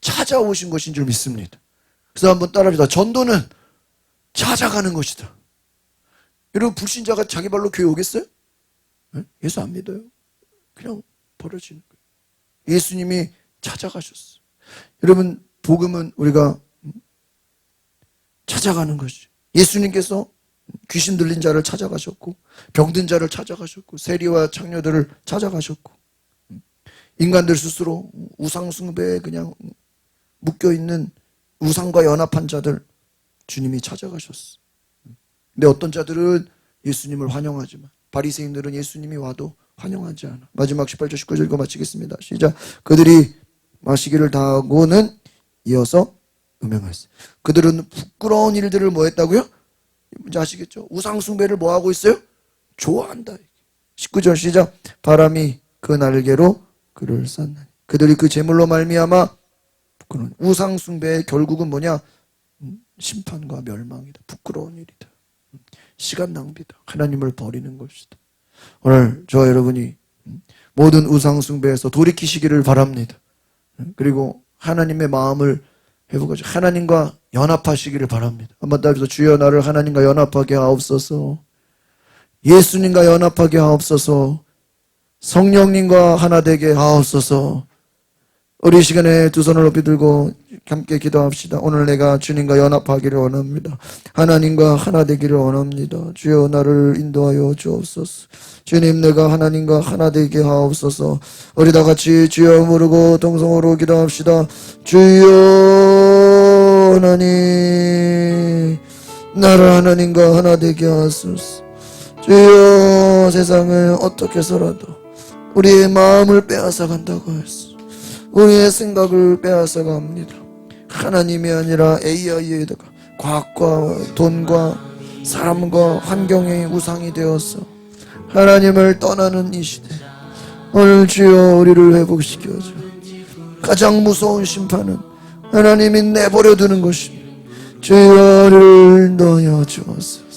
S1: 찾아오신 것인 줄 믿습니다. 그래서 한번 따라합시다. 전도는 찾아가는 것이다. 여러분 불신자가 자기 발로 교회 오겠어요? 예수 안 믿어요. 그냥 버려지는 거예요. 예수님이 찾아가셨어요. 여러분 복음은 우리가 찾아가는 것이죠. 예수님께서 귀신 들린 자를 찾아가셨고 병든 자를 찾아가셨고 세리와 창녀들을 찾아가셨고 인간들 스스로 우상 숭배에 그냥 묶여있는 우상과 연합한 자들 주님이 찾아가셨어요. 근데 어떤 자들은 예수님을 환영하지만 바리새인들은 예수님이 와도 환영하지 않아. 마지막 18절 19절 읽어 마치겠습니다. 시작. 그들이 마시기를 다하고는 이어서 음행하였어요. 그들은 부끄러운 일들을 뭐 했다고요? 뭔지 아시겠죠? 우상 숭배를 뭐 하고 있어요? 좋아한다. 19절 시작. 바람이 그 날개로 그를 쌌나니 그들이 그 제물로 말미암아 부끄러운 우상 숭배의 결국은 뭐냐? 심판과 멸망이다. 부끄러운 일이다. 시간 낭비다. 하나님을 버리는 것이다. 오늘 저와 여러분이 모든 우상 숭배에서 돌이키시기를 바랍니다. 그리고 하나님의 마음을 회복하시고 하나님과 연합하시기를 바랍니다. 한번 따라서 주여 나를 하나님과 연합하게 하옵소서. 예수님과 연합하게 하옵소서. 성령님과 하나 되게 하옵소서. 우리 시간에 두 손을 높이 들고 함께 기도합시다. 오늘 내가 주님과 연합하기를 원합니다. 하나님과 하나 되기를 원합니다. 주여 나를 인도하여 주옵소서. 주님 내가 하나님과 하나 되게 하옵소서. 우리 다 같이 주여 부르고 동성으로 기도합시다. 주여 하나님 나를 하나님과 하나 되게 하소서. 주여 세상을 어떻게 해서라도 우리의 마음을 빼앗아 간다고 했어. 우리의 생각을 빼앗아 갑니다. 하나님이 아니라 AI에다가 과학과 돈과 사람과 환경의 우상이 되어서 하나님을 떠나는 이 시대, 오늘 주여 우리를 회복시켜줘. 가장 무서운 심판은 하나님이 내버려 두는 것입니다. 주여 우리를 넣어 주옵소서.